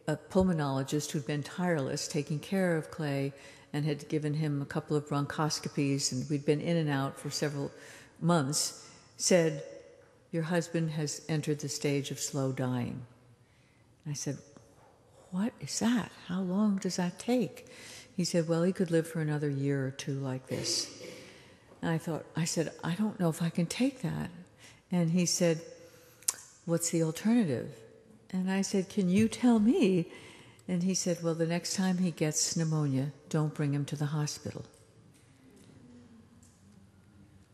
a pulmonologist who'd been tireless taking care of Clay and had given him a couple of bronchoscopies, and we'd been in and out for several months, said, "Your husband has entered the stage of slow dying." I said, "What is that? How long does that take?" He said, "Well, he could live for another year or two like this." And I said, "I don't know if I can take that." And he said, "What's the alternative?" And I said, "Can you tell me?" And he said, "Well, the next time he gets pneumonia, don't bring him to the hospital."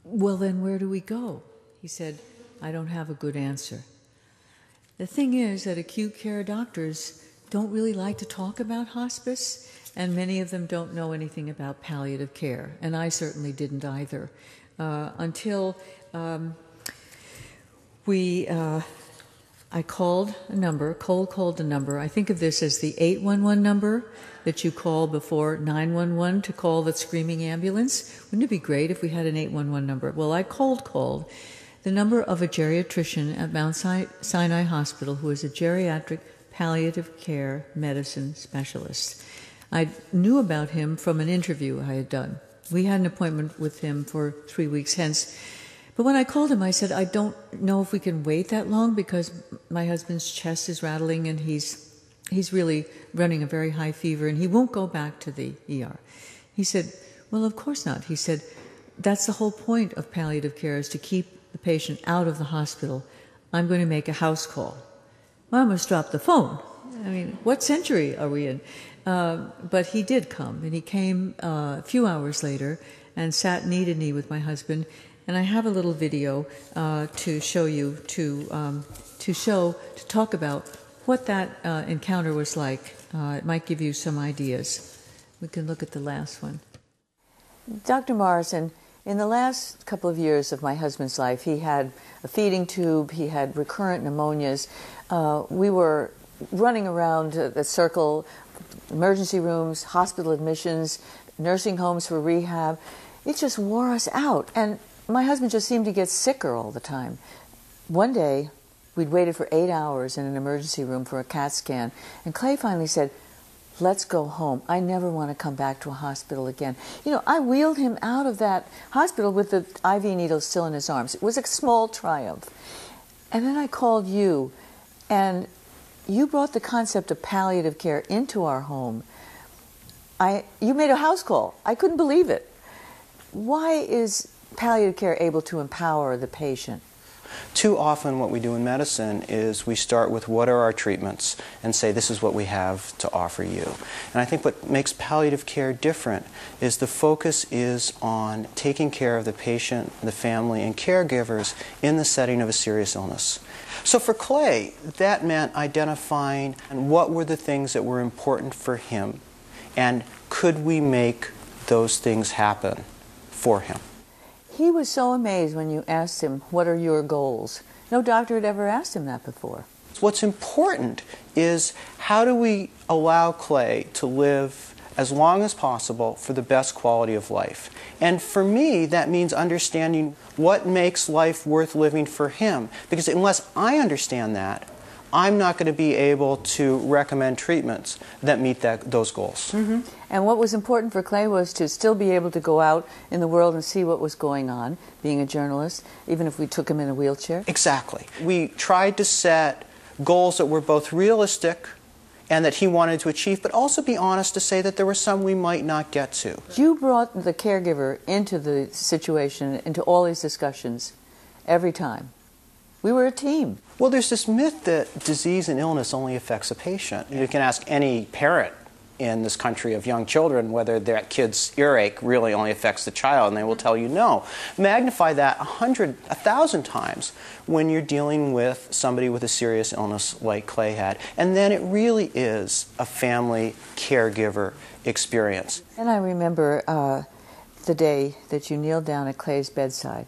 "Well, then where do we go?" He said, "I don't have a good answer." The thing is that acute care doctors don't really like to talk about hospice, and many of them don't know anything about palliative care, and I certainly didn't either, until I called a number, cold called a number. I think of this as the 811 number that you call before 911 to call the screaming ambulance. Wouldn't it be great if we had an 811 number? Well, I cold called the number of a geriatrician at Mount Sinai Hospital who is a geriatric palliative care medicine specialist. I knew about him from an interview I had done. We had an appointment with him for 3 weeks hence. But when I called him, I said, "I don't know if we can wait that long because my husband's chest is rattling and he's really running a very high fever and he won't go back to the ER." He said, "Well, of course not." He said, "That's the whole point of palliative care, is to keep the patient out of the hospital. I'm going to make a house call." Well, I almost dropped the phone. I mean, what century are we in? But he did come, and he came a few hours later and sat knee to knee with my husband. And I have a little video to show you, to talk about what that encounter was like. It might give you some ideas. We can look at the last one. Dr. Morrison, in the last couple of years of my husband's life, he had a feeding tube, he had recurrent pneumonias. We were running around the circle, emergency rooms, hospital admissions, nursing homes for rehab. It just wore us out. And my husband just seemed to get sicker all the time. One day, we'd waited for 8 hours in an emergency room for a CAT scan, and Clay finally said, "Let's go home. I never want to come back to a hospital again." I wheeled him out of that hospital with the IV needle still in his arms. It was a small triumph. And then I called you, and you brought the concept of palliative care into our home. You made a house call. I couldn't believe it. Why is palliative care able to empower the patient? Too often what we do in medicine is we start with what are our treatments and say this is what we have to offer you. And I think what makes palliative care different is the focus is on taking care of the patient, the family, and caregivers in the setting of a serious illness. So for Clay, that meant identifying what were the things that were important for him, and could we make those things happen for him. He was so amazed when you asked him, "What are your goals?" No doctor had ever asked him that before. What's important is how do we allow Clay to live as long as possible for the best quality of life. And for me, that means understanding what makes life worth living for him. Because unless I understand that, I'm not going to be able to recommend treatments that meet those goals. Mm-hmm. And what was important for Clay was to still be able to go out in the world and see what was going on, being a journalist, even if we took him in a wheelchair. Exactly. We tried to set goals that were both realistic and that he wanted to achieve, but also be honest to say that there were some we might not get to. You brought the caregiver into the situation, into all these discussions, every time. We were a team. Well, there's this myth that disease and illness only affects a patient. You can ask any parent in this country of young children whether their kid's earache really only affects the child, and they will tell you no. Magnify that 100, 1,000 times when you're dealing with somebody with a serious illness like Clay had. And then it really is a family caregiver experience. And I remember the day that you kneeled down at Clay's bedside,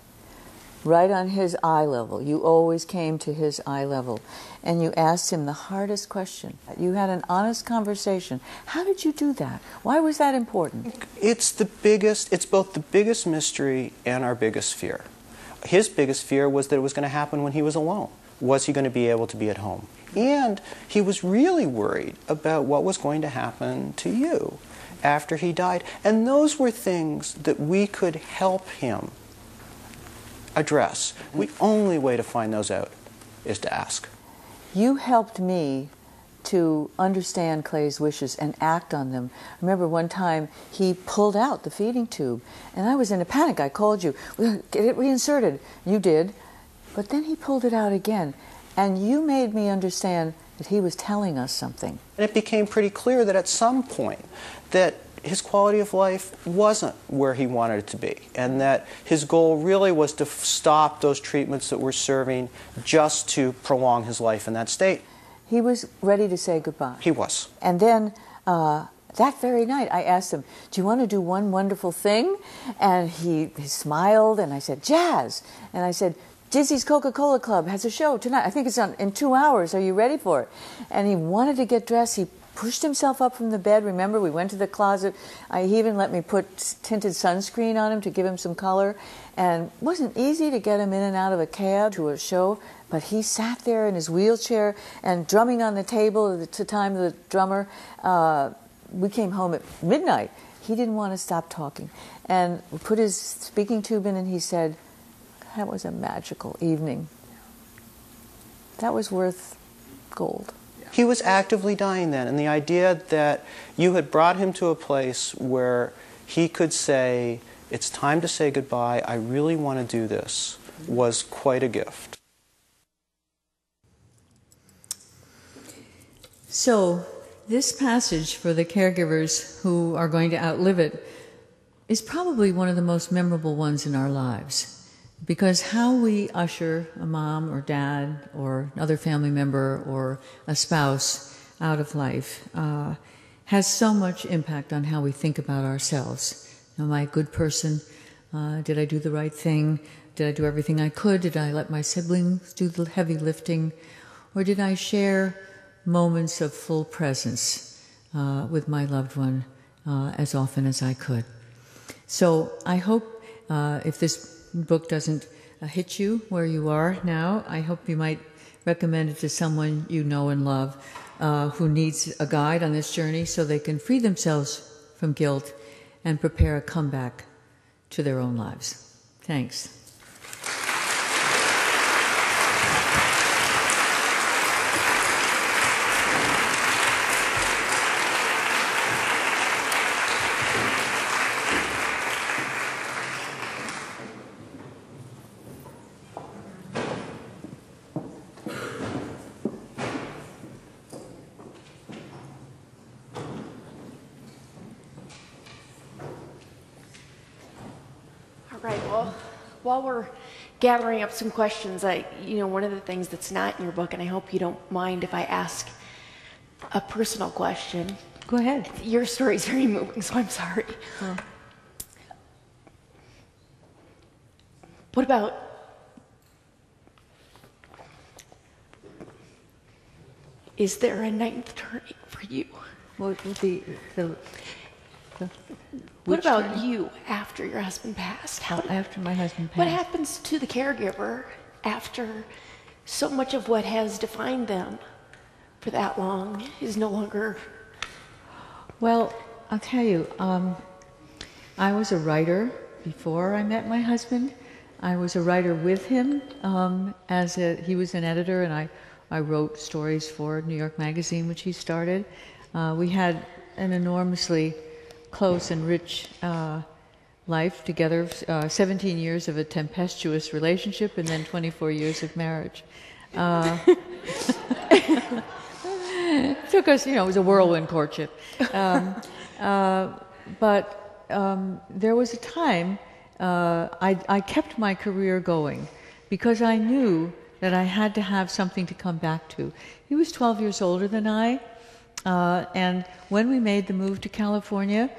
right on his eye level. You always came to his eye level. And you asked him the hardest question. You had an honest conversation. How did you do that? Why was that important? It's both the biggest mystery and our biggest fear. His biggest fear was that it was going to happen when he was alone. Was he going to be able to be at home? And he was really worried about what was going to happen to you after he died. And those were things that we could help him address. The only way to find those out is to ask. You helped me to understand Clay's wishes and act on them. I remember one time he pulled out the feeding tube, and I was in a panic. I called you, get it reinserted. You did. But then he pulled it out again, and you made me understand that he was telling us something. And it became pretty clear that at some point that his quality of life wasn't where he wanted it to be, and that his goal really was to stop those treatments that were serving just to prolong his life in that state. He was ready to say goodbye. He was. And then that very night I asked him, do you want to do one wonderful thing? And he smiled, and I said, jazz. And I said, Dizzy's Coca-Cola Club has a show tonight. I think it's on in 2 hours. Are you ready for it? And he wanted to get dressed. He pushed himself up from the bed. Remember, we went to the closet. He even let me put tinted sunscreen on him to give him some color. And it wasn't easy to get him in and out of a cab to a show, but he sat there in his wheelchair and drumming on the table at the time of the drummer. We came home at midnight. He didn't want to stop talking. And we put his speaking tube in, and he said, that was a magical evening. That was worth gold. He was actively dying then, and the idea that you had brought him to a place where he could say, it's time to say goodbye, I really want to do this, was quite a gift. So, this passage for the caregivers who are going to outlive it is probably one of the most memorable ones in our lives. Because how we usher a mom or dad or another family member or a spouse out of life has so much impact on how we think about ourselves. Am I a good person? Did I do the right thing? Did I do everything I could? Did I let my siblings do the heavy lifting? Or did I share moments of full presence with my loved one as often as I could? So I hope if this book doesn't hit you where you are now, I hope you might recommend it to someone you know and love who needs a guide on this journey so they can free themselves from guilt and prepare a comeback to their own lives. Thanks. While we're gathering up some questions, one of the things that's not in your book, and I hope you don't mind if I ask a personal question. Go ahead. Your story is very moving, so I'm sorry. Oh. What about is there a ninth turning for you? What would be the What about you after your husband passed? After my husband passed. What happens to the caregiver after so much of what has defined them for that long is no longer? Well, I'll tell you, I was a writer before I met my husband. I was a writer with him he was an editor, and I wrote stories for New York Magazine, which he started. We had an enormously close and rich life together, 17 years of a tempestuous relationship and then 24 years of marriage. It took us, it was a whirlwind courtship. But there was a time I kept my career going because I knew that I had to have something to come back to. He was 12 years older than I, and when we made the move to California,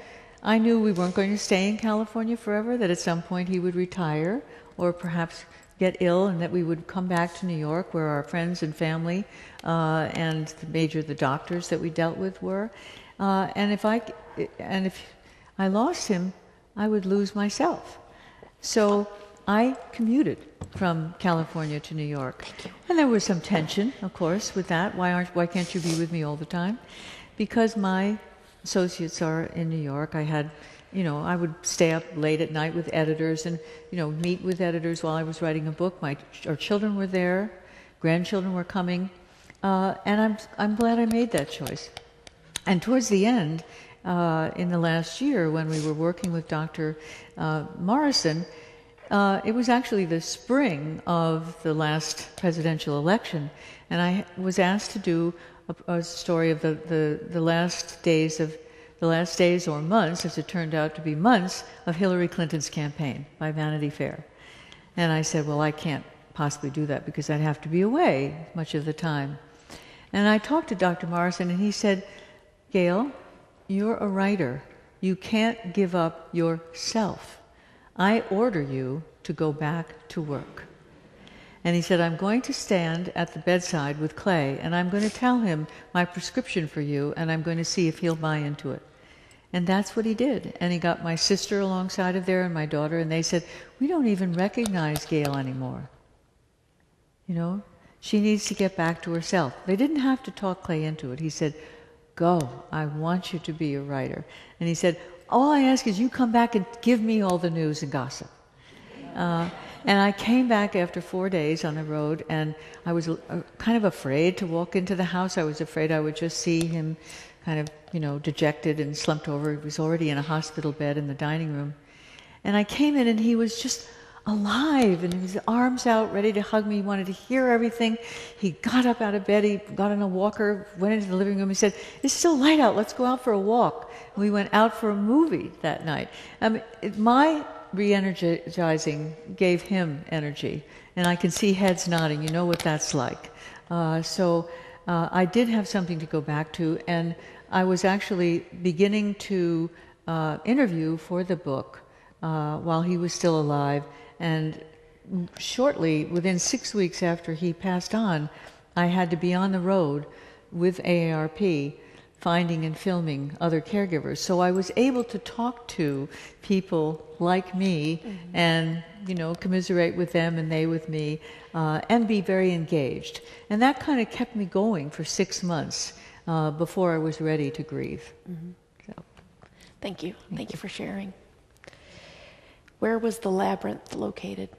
I knew we weren't going to stay in California forever, that at some point he would retire or perhaps get ill, and that we would come back to New York where our friends and family and the doctors that we dealt with were. And if I lost him, I would lose myself. So I commuted from California to New York. And there was some tension, of course, with that. Why can't you be with me all the time? Because my associates are in New York. I had, I would stay up late at night with editors and, meet with editors while I was writing a book. Our children were there, grandchildren were coming, and I'm glad I made that choice. And towards the end, in the last year, when we were working with Dr. Morrison, it was actually the spring of the last presidential election, and I was asked to do a story of the last days or months, as it turned out to be months, of Hillary Clinton's campaign by Vanity Fair. And I said, well, I can't possibly do that because I'd have to be away much of the time. And I talked to Dr. Morrison, and he said, Gall, you're a writer. You can't give up yourself. I order you to go back to work. And he said, I'm going to stand at the bedside with Clay, and I'm going to tell him my prescription for you, and I'm going to see if he'll buy into it. And that's what he did. And he got my sister alongside of there and my daughter, and they said, we don't even recognize Gall anymore. She needs to get back to herself. They didn't have to talk Clay into it. He said, go, I want you to be a writer. And he said, all I ask is you come back and give me all the news and gossip. And I came back after 4 days on the road, and I was kind of afraid to walk into the house. I was afraid I would just see him kind of, dejected and slumped over. He was already in a hospital bed in the dining room. And I came in, and he was just alive, and his arms out, ready to hug me. He wanted to hear everything. He got up out of bed. He got on a walker, went into the living room. He said, it's still light out. Let's go out for a walk. And we went out for a movie that night. My re-energizing gave him energy, and I can see heads nodding. You know what that's like. So I did have something to go back to, and I was actually beginning to interview for the book while he was still alive. And shortly, within 6 weeks after he passed on, I had to be on the road with AARP finding and filming other caregivers. So I was able to talk to people like me and, commiserate with them and they with me, and be very engaged. And that kind of kept me going for 6 months before I was ready to grieve. So. Thank you. Thank you for sharing. Where was the Labyrinth located?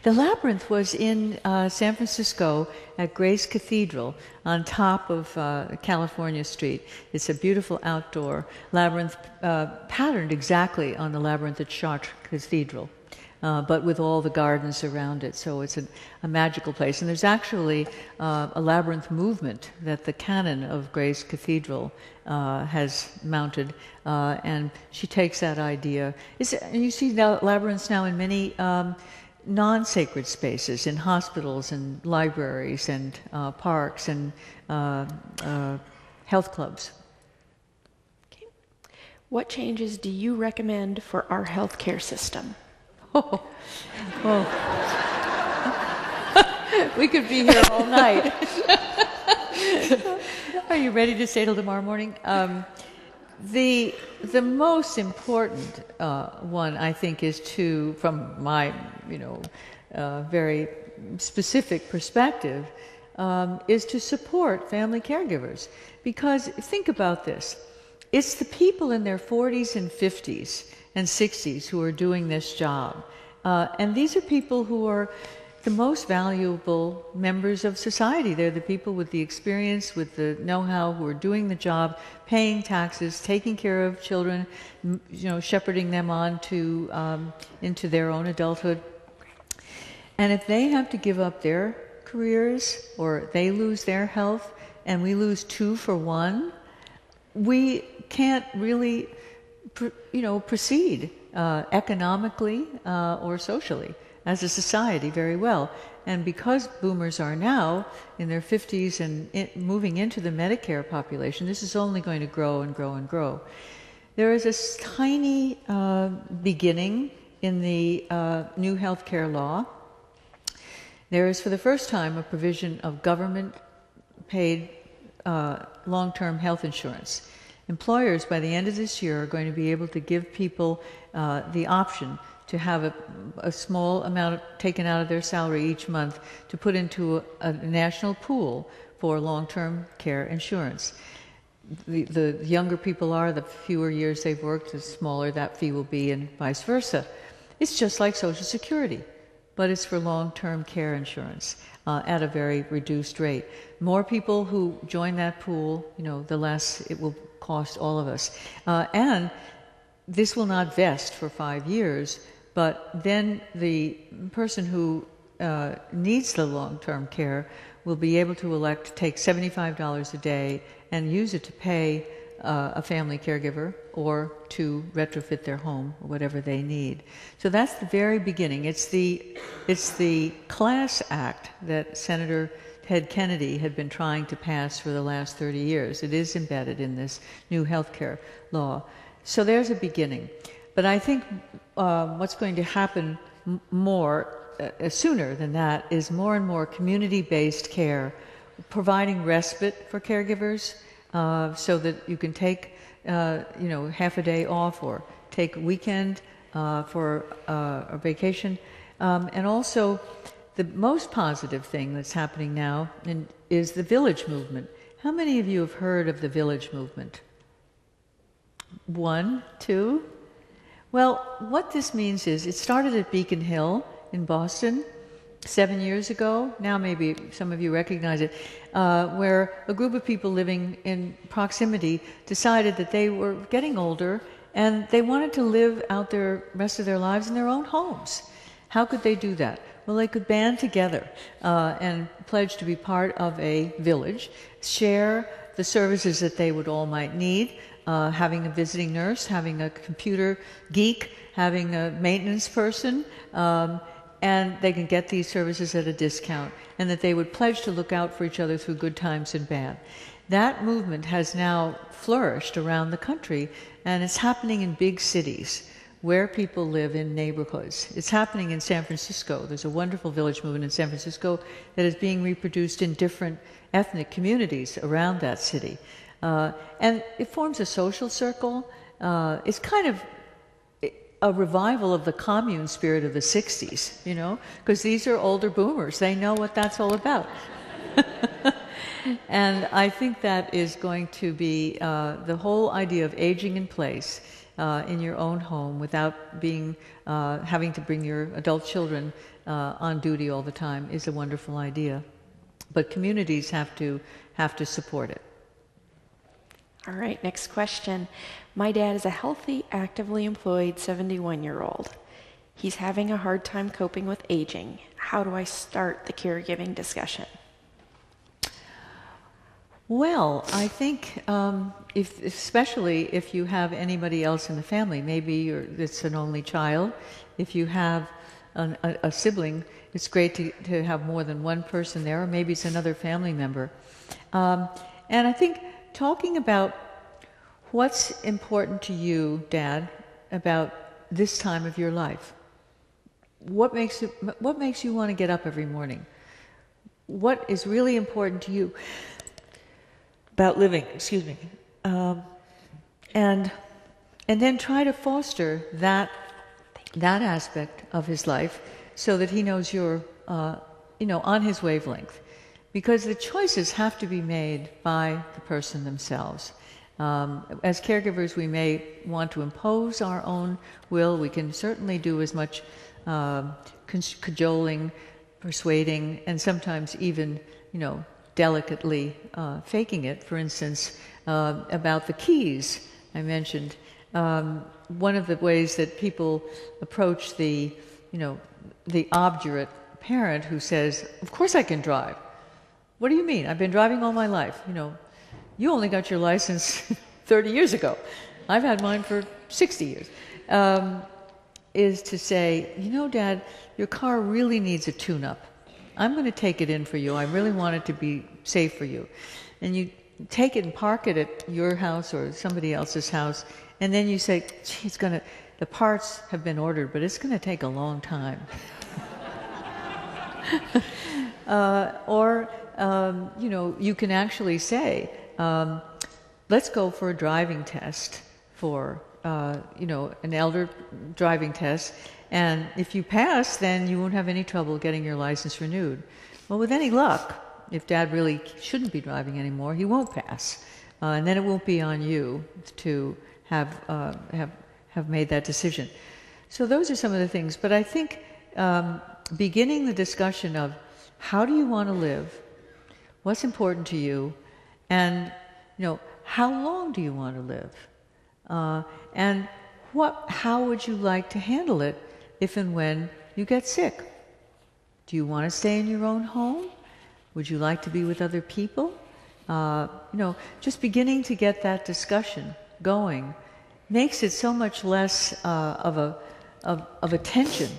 The Labyrinth was in San Francisco at Grace Cathedral on top of California Street. It's a beautiful outdoor labyrinth patterned exactly on the labyrinth at Chartres Cathedral, but with all the gardens around it. So it's a magical place. And there's actually a labyrinth movement that the canon of Grace Cathedral has mounted, and she takes that idea. And you see labyrinths now in many non-sacred spaces, in hospitals and libraries and parks and health clubs. Okay. What changes do you recommend for our healthcare system? Oh, well, we could be here all night. Are you ready to stay till tomorrow morning? The most important one, I think, is from my very specific perspective, is to support family caregivers. Because think about this. It's the people in their 40s and 50s and 60s who are doing this job. And these are people who are the most valuable members of society. They're the people with the experience, with the know-how, who are doing the job, paying taxes, taking care of children, shepherding them on into their own adulthood. And if they have to give up their careers, or they lose their health, and we lose 2 for 1, we can't really, proceed economically or socially as a society very well. And because boomers are now in their 50s and moving into the Medicare population, this is only going to grow and grow and grow. There is a tiny beginning in the new healthcare law. There is, for the first time, a provision of government-paid long-term health insurance. Employers, by the end of this year, are going to be able to give people the option to have a small amount taken out of their salary each month to put into a national pool for long-term care insurance. The younger people are, the fewer years they've worked, the smaller that fee will be, and vice versa. It's just like Social Security, but it's for long-term care insurance at a very reduced rate. More people who join that pool, the less it will cost all of us. And this will not vest for 5 years, but then the person who needs the long-term care will be able to elect to take $75 a day and use it to pay a family caregiver or to retrofit their home or whatever they need. So that's the very beginning. It's the Class Act that Senator Ted Kennedy had been trying to pass for the last 30 years. It is embedded in this new healthcare law. So there's a beginning. But I think what's going to happen more sooner than that is more and more community-based care, providing respite for caregivers so that you can take half a day off or take a weekend for a vacation. And also, the most positive thing that's happening now is the village movement. How many of you have heard of the village movement? 1, 2? Well, what this means is it started at Beacon Hill in Boston 7 years ago. Now maybe some of you recognize it, where a group of people living in proximity decided that they were getting older and they wanted to live out the rest of their lives in their own homes. How could they do that? Well, they could band together and pledge to be part of a village, share the services that they would all might need, having a visiting nurse, having a computer geek, having a maintenance person, and they can get these services at a discount, and that they would pledge to look out for each other through good times and bad. That movement has now flourished around the country, and it's happening in big cities where people live in neighborhoods. It's happening in San Francisco. There's a wonderful village movement in San Francisco that is being reproduced in different ethnic communities around that city. And it forms a social circle. It's kind of a revival of the commune spirit of the 60s, because these are older boomers. They know what that's all about. And I think that is going to be the whole idea of aging in place in your own home without being having to bring your adult children on duty all the time is a wonderful idea. But communities have to support it. All right, next question. My dad is a healthy, actively employed 71-year-old. He's having a hard time coping with aging. How do I start the caregiving discussion? Well, I think especially if you have anybody else in the family, maybe it's an only child. If you have a sibling, it's great to have more than one person there, or maybe it's another family member. And I think talking about what's important to you, Dad, about this time of your life. What makes you want to get up every morning? What is really important to you about living? and then try to foster that aspect of his life so that he knows you're, on his wavelength. Because the choices have to be made by the person themselves. As caregivers, we may want to impose our own will. We can certainly do as much cajoling, persuading, and sometimes even, delicately faking it. For instance, about the keys I mentioned. One of the ways that people approach the obdurate parent who says, "Of course I can drive." "What do you mean? I've been driving all my life. You only got your license 30 years ago. I've had mine for 60 years. Is to say, Dad, your car really needs a tune-up. I'm going to take it in for you. I really want it to be safe for you. And you take it and park it at your house or somebody else's house, and then you say, "Gee, the parts have been ordered, but it's going to take a long time." You can actually say, let's go for a driving test for, an elder driving test. And if you pass, then you won't have any trouble getting your license renewed. Well, with any luck, if Dad really shouldn't be driving anymore, he won't pass. And then it won't be on you to have made that decision. So those are some of the things. But I think beginning the discussion of how do you want to live, what's important to you, and how long do you want to live, and how would you like to handle it if and when you get sick? Do you want to stay in your own home? Would you like to be with other people? Just beginning to get that discussion going makes it so much less of a tension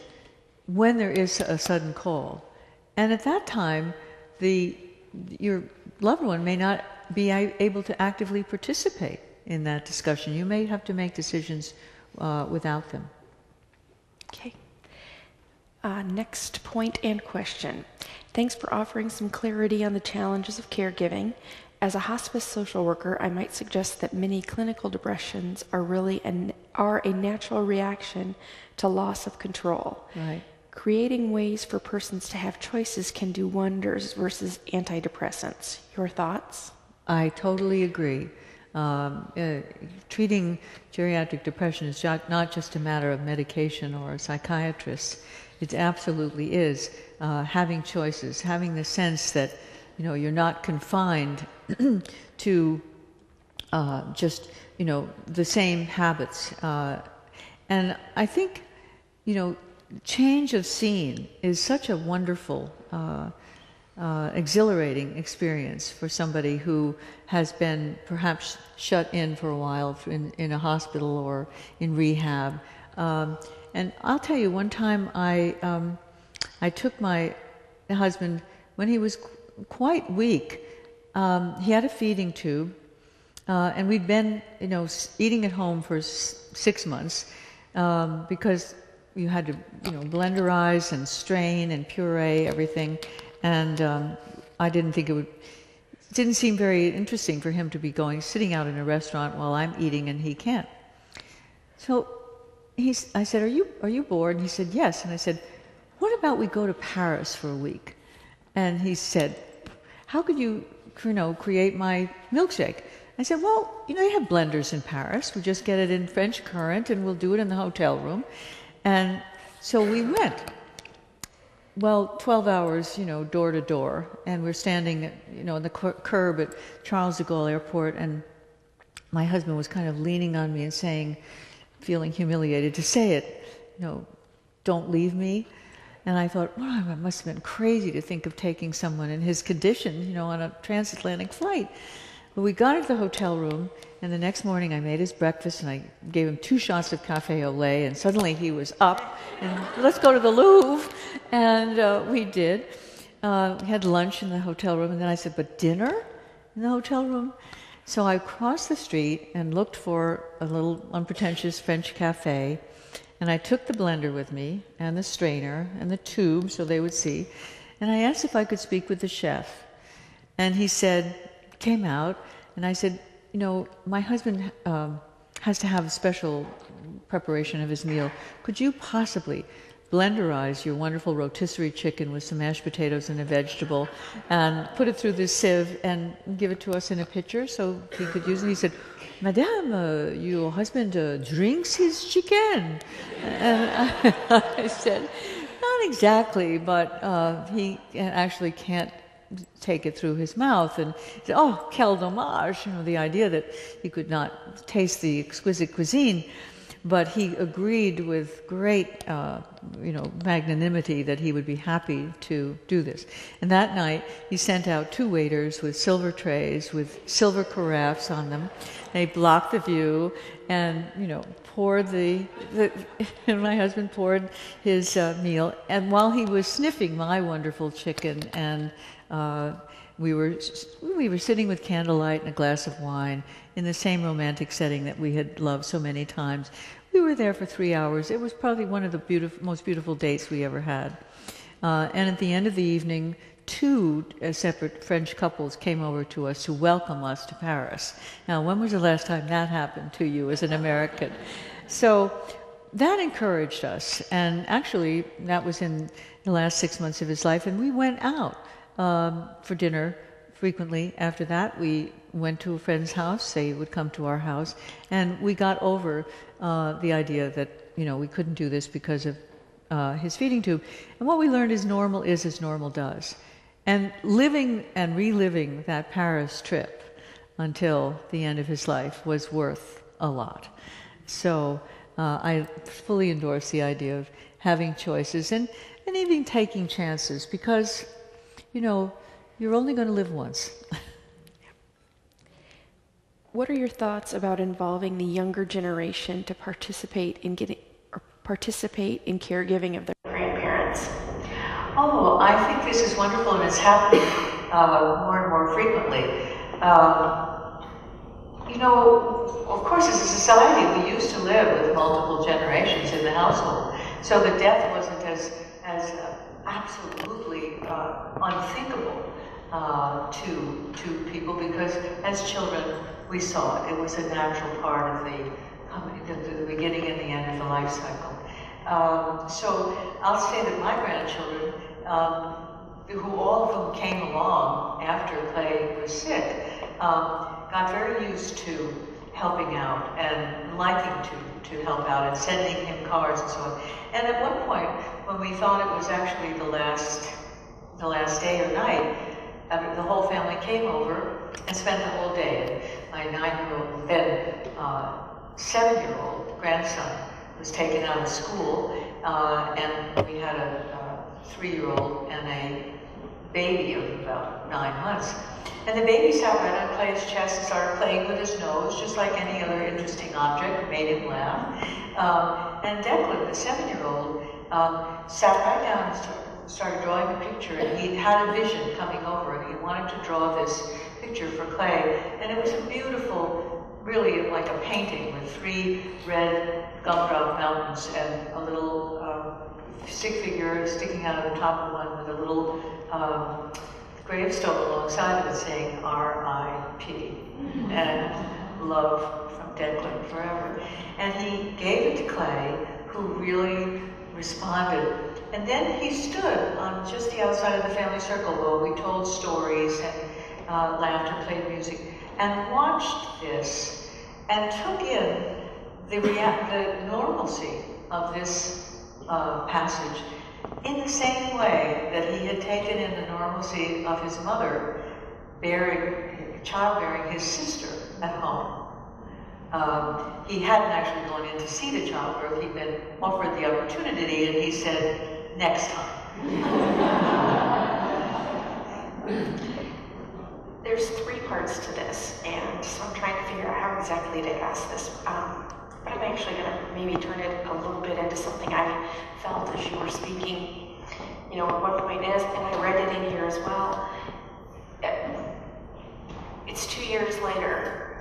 when there is a sudden call. And at that time, your loved one may not be able to actively participate in that discussion. You may have to make decisions without them. Okay. Next point and question. Thanks for offering some clarity on the challenges of caregiving. As a hospice social worker, I might suggest that many clinical depressions are a natural reaction to loss of control. Right. Creating ways for persons to have choices can do wonders versus antidepressants. Your thoughts? I totally agree. Treating geriatric depression is not just a matter of medication or a psychiatrist. It absolutely is having choices, having the sense that you're not confined to just the same habits. And I think change of scene is such a wonderful, exhilarating experience for somebody who has been perhaps shut in for a while in a hospital or in rehab. And I'll tell you, one time I took my husband when he was quite weak. He had a feeding tube, and we'd been eating at home for 6 months because you had to, blenderize and strain and puree everything, and I didn't think it didn't seem very interesting for him to be sitting out in a restaurant while I'm eating and he can't. So I said, "Are you bored?" And he said, "Yes." And I said, "What about we go to Paris for a week?" And he said, "How could you, create my milkshake?" I said, "Well, they have blenders in Paris. We just get it in French current and we'll do it in the hotel room." And so we went. Well, 12 hours, door to door, and we're standing, on the curb at Charles de Gaulle Airport, and my husband was kind of leaning on me and saying, feeling humiliated to say it, "Don't leave me." And I thought, wow, I must have been crazy to think of taking someone in his condition, on a transatlantic flight. But we got into the hotel room, and the next morning I made his breakfast, and I gave him 2 shots of café au lait, and suddenly he was up, and let's go to the Louvre. And we did. We had lunch in the hotel room, and then I said, "But dinner in the hotel room?" So I crossed the street and looked for a little unpretentious French cafe, and I took the blender with me, and the strainer, and the tube, so they would see, and I asked if I could speak with the chef. And he came out, and I said, "My husband has to have a special preparation of his meal. Could you possibly blenderize your wonderful rotisserie chicken with some mashed potatoes and a vegetable and put it through this sieve and give it to us in a pitcher so he could use it? He said, Madame, your husband drinks his chicken. And I said, not exactly, but he actually can't take it through his mouth. And he said, oh, quel dommage, the idea that he could not taste the exquisite cuisine. But he agreed with great, magnanimity that he would be happy to do this. And that night, he sent out 2 waiters with silver trays with silver carafes on them. They blocked the view and, poured and my husband poured his meal. And while he was sniffing my wonderful chicken, and we were sitting with candlelight and a glass of wine in the same romantic setting that we had loved so many times. We were there for 3 hours. It was probably one of the most beautiful dates we ever had. And at the end of the evening, 2 separate French couples came over to us to welcome us to Paris. Now, when was the last time that happened to you as an American? So that encouraged us. And actually, that was in the last 6 months of his life. And we went out for dinner frequently. After that, we went to a friend's house. They would come to our house. And we got over the idea that, we couldn't do this because of his feeding tube. And what we learned is normal is as normal does. And living and reliving that Paris trip until the end of his life was worth a lot. So I fully endorse the idea of having choices and even taking chances because, you're only going to live once. What are your thoughts about involving the younger generation to participate in caregiving of their grandparents? Oh, I think this is wonderful, and it's happening more and more frequently. Of course, as a society, we used to live with multiple generations in the household, so the death wasn't as absolutely unthinkable to people, because as children we saw it. It was a natural part of the beginning and the end of the life cycle. So I'll say that my grandchildren, who all of them came along after Clay was sick, got very used to helping out and liking to help out and sending him cards and so on. And at one point, when we thought it was actually the last day or night, the whole family came over and spent the whole day. My 9-year-old, then 7-year-old grandson was taken out of school, and we had a 3-year-old and a baby of about 9 months. And the baby sat right on Clay's chest and started playing with his nose, just like any other interesting object, made him laugh. And Declan, the 7-year-old, sat right down and started drawing a picture, and he had a vision coming over, and he wanted to draw this picture for Clay. And it was a beautiful, really like a painting with 3 red gumdrop mountains and a little stick figure sticking out of the top of one with a little gravestone alongside of it saying R.I.P. and love from Declan forever. And he gave it to Clay, who really responded. And then he stood on just the outside of the family circle while we told stories and laughed and played music, and watched this and took in the normalcy of this passage in the same way that he had taken in the normalcy of his mother childbearing his sister at home. He hadn't actually gone in to see the childbirth. He'd been offered the opportunity, and he said, next time. There's 3 parts to this, and so I'm trying to figure out how exactly to ask this. But I'm actually going to maybe turn it a little bit into something I felt as you were speaking. At one point is, and I read it in here as well, it's 2 years later,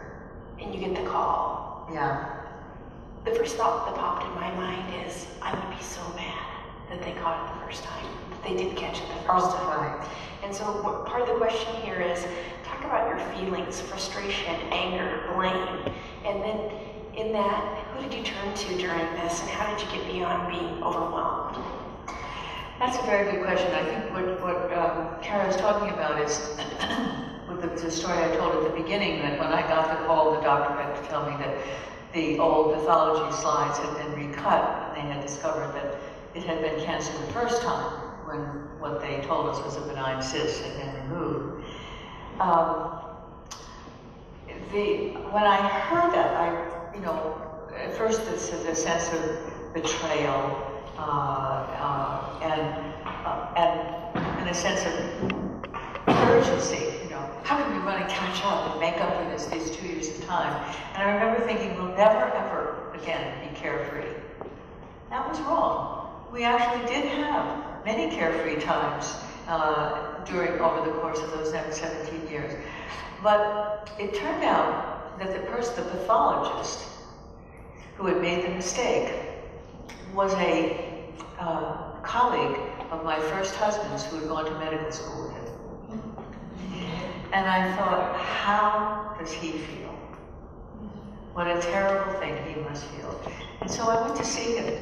and you get the call. Yeah. The first thought that popped in my mind is, I would be so mad that they caught it the first time. They didn't catch it the first time. Right. And so part of the question here is, talk about your feelings, frustration, anger, blame, and then in that, who did you turn to during this, and how did you get beyond being overwhelmed? That's a very good question. I think what Cara is talking about is with the story I told at the beginning, that when I got the call, the doctor had to tell me that the old pathology slides had been recut, and they had discovered that it had been cancer the first time, when what they told us was a benign cyst had been removed. When I heard that, at first there's a sense of betrayal and a sense of urgency. How can we run and catch up and make up for these 2 years of time? And I remember thinking, we'll never ever again be carefree. That was wrong. We actually did have many carefree times over the course of those next 17 years. But it turned out that the pathologist who had made the mistake was a colleague of my first husband's who had gone to medical school with him. And I thought, how does he feel? What a terrible thing he must feel. And so I went to see him,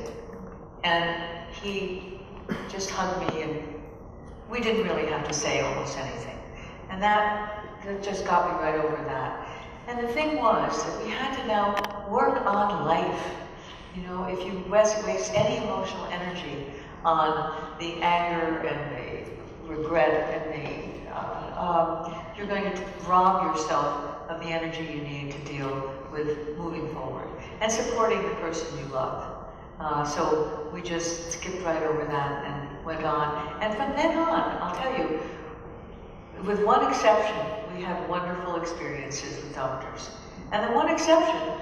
and he just hugged me, and we didn't really have to say almost anything. And that just got me right over that. And the thing was that we had to now work on life. If you waste any emotional energy on the anger and the regret and you're going to rob yourself of the energy you need to deal with moving forward and supporting the person you love. So we just skipped right over that and went on. And from then on, I'll tell you, with one exception, we had wonderful experiences with doctors. And the one exception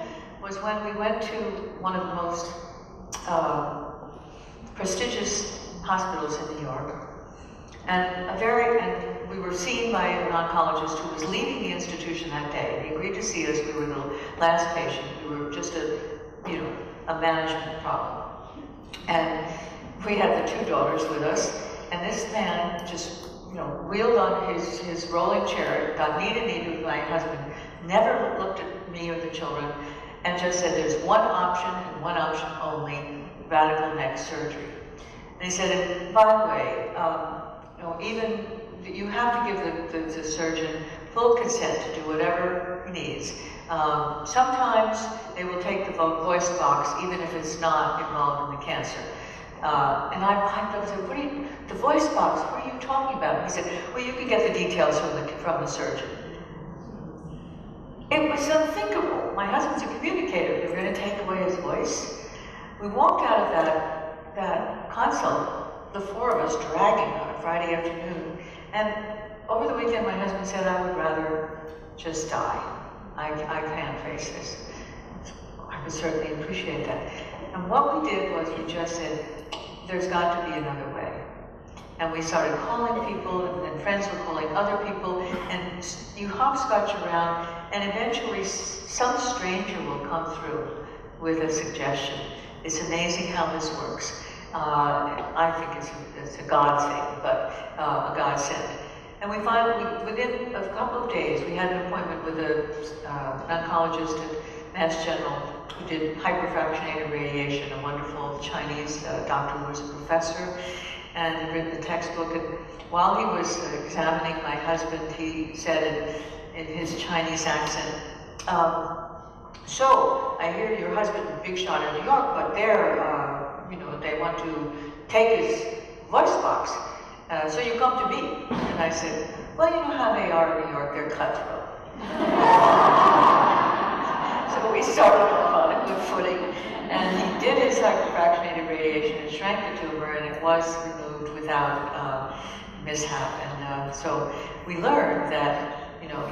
was when we went to one of the most prestigious hospitals in New York. And we were seen by an oncologist who was leaving the institution that day. He agreed to see us. We were the last patient. We were just a management problem. And we had the 2 daughters with us. And this man just, wheeled on his rolling chair, got knee to knee with my husband, never looked at me or the children, and just said, there's one option and one option only, radical neck surgery. And he said, and by the way, even you have to give the surgeon full consent to do whatever he needs. Sometimes they will take the voice box even if it's not involved in the cancer. And I said, the voice box, what are you talking about? He said, well, you can get the details from the surgeon. It was unthinkable. My husband's a communicator. They were going to take away his voice. We walked out of that consult, the 4 of us dragging on a Friday afternoon. And over the weekend, my husband said, I would rather just die. I can't face this. I would certainly appreciate that. And what we did was we just said, there's got to be another way. And we started calling people, and then friends were calling other people, and you hopscotch around, and eventually some stranger will come through with a suggestion. It's amazing how this works. I think it's a God thing, but a godsend. And we finally, within a couple of days, we had an appointment with an oncologist at Mass General who did hyperfractionated radiation, a wonderful Chinese doctor who was a professor and had written a textbook. And while he was examining my husband, he said in his Chinese accent, so I hear your husband is a big shot in New York, but they're, they want to take his voice box. So you come to me. And I said, well, you know how they are in New York, they're cutthroat. So we started off on a good footing, and he did his hyperfractionated radiation and shrank the tumor, and it was removed without mishap. And so we learned that,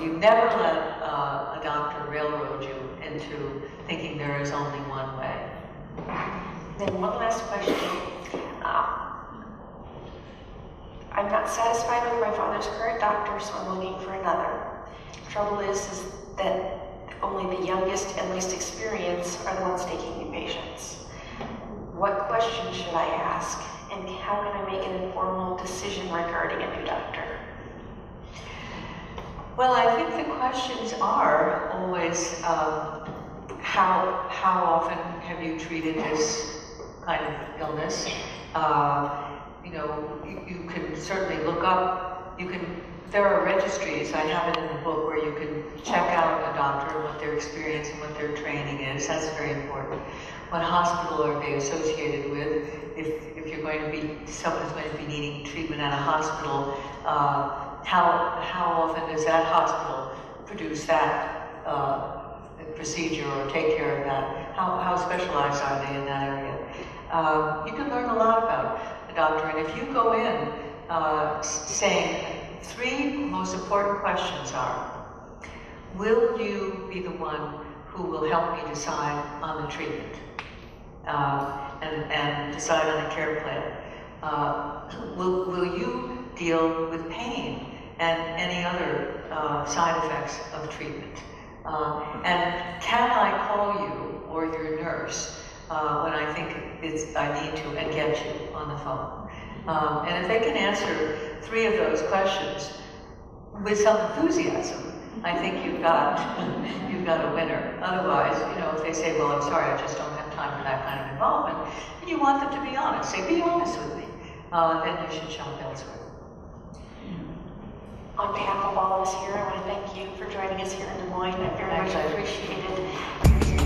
you never let a doctor railroad you into thinking there is only one way. Then one last question. I'm not satisfied with my father's current doctor, so I'm looking for another. Trouble is that only the youngest and least experienced are the ones taking new patients. What questions should I ask, and how can I make an informal decision regarding a new doctor? Well, I think the questions are always, how often have you treated this kind of illness? You know, you can certainly look up, there are registries, I have it in the book, where you can check out a doctor, what their experience and what their training is. That's very important. What hospital are they associated with? If you're going to be, someone's going to be needing treatment at a hospital, how often does that hospital produce that procedure or take care of that? How specialized are they in that area? You can learn a lot about the doctor, and if you go in saying, three most important questions are, will you be the one who will help me decide on the treatment and decide on a care plan? Will you deal with pain and any other side effects of treatment? And can I call you or your nurse when I think I need to and get you on the phone? And if they can answer three of those questions with some enthusiasm, I think you've got a winner. Otherwise, you know, if they say, well, I'm sorry, I just don't have time for that kind of involvement, and you want them to be honest, say, be honest with me, then you should shop elsewhere. On behalf of all of us here, I want to thank you for joining us here in Des Moines. I very much appreciated your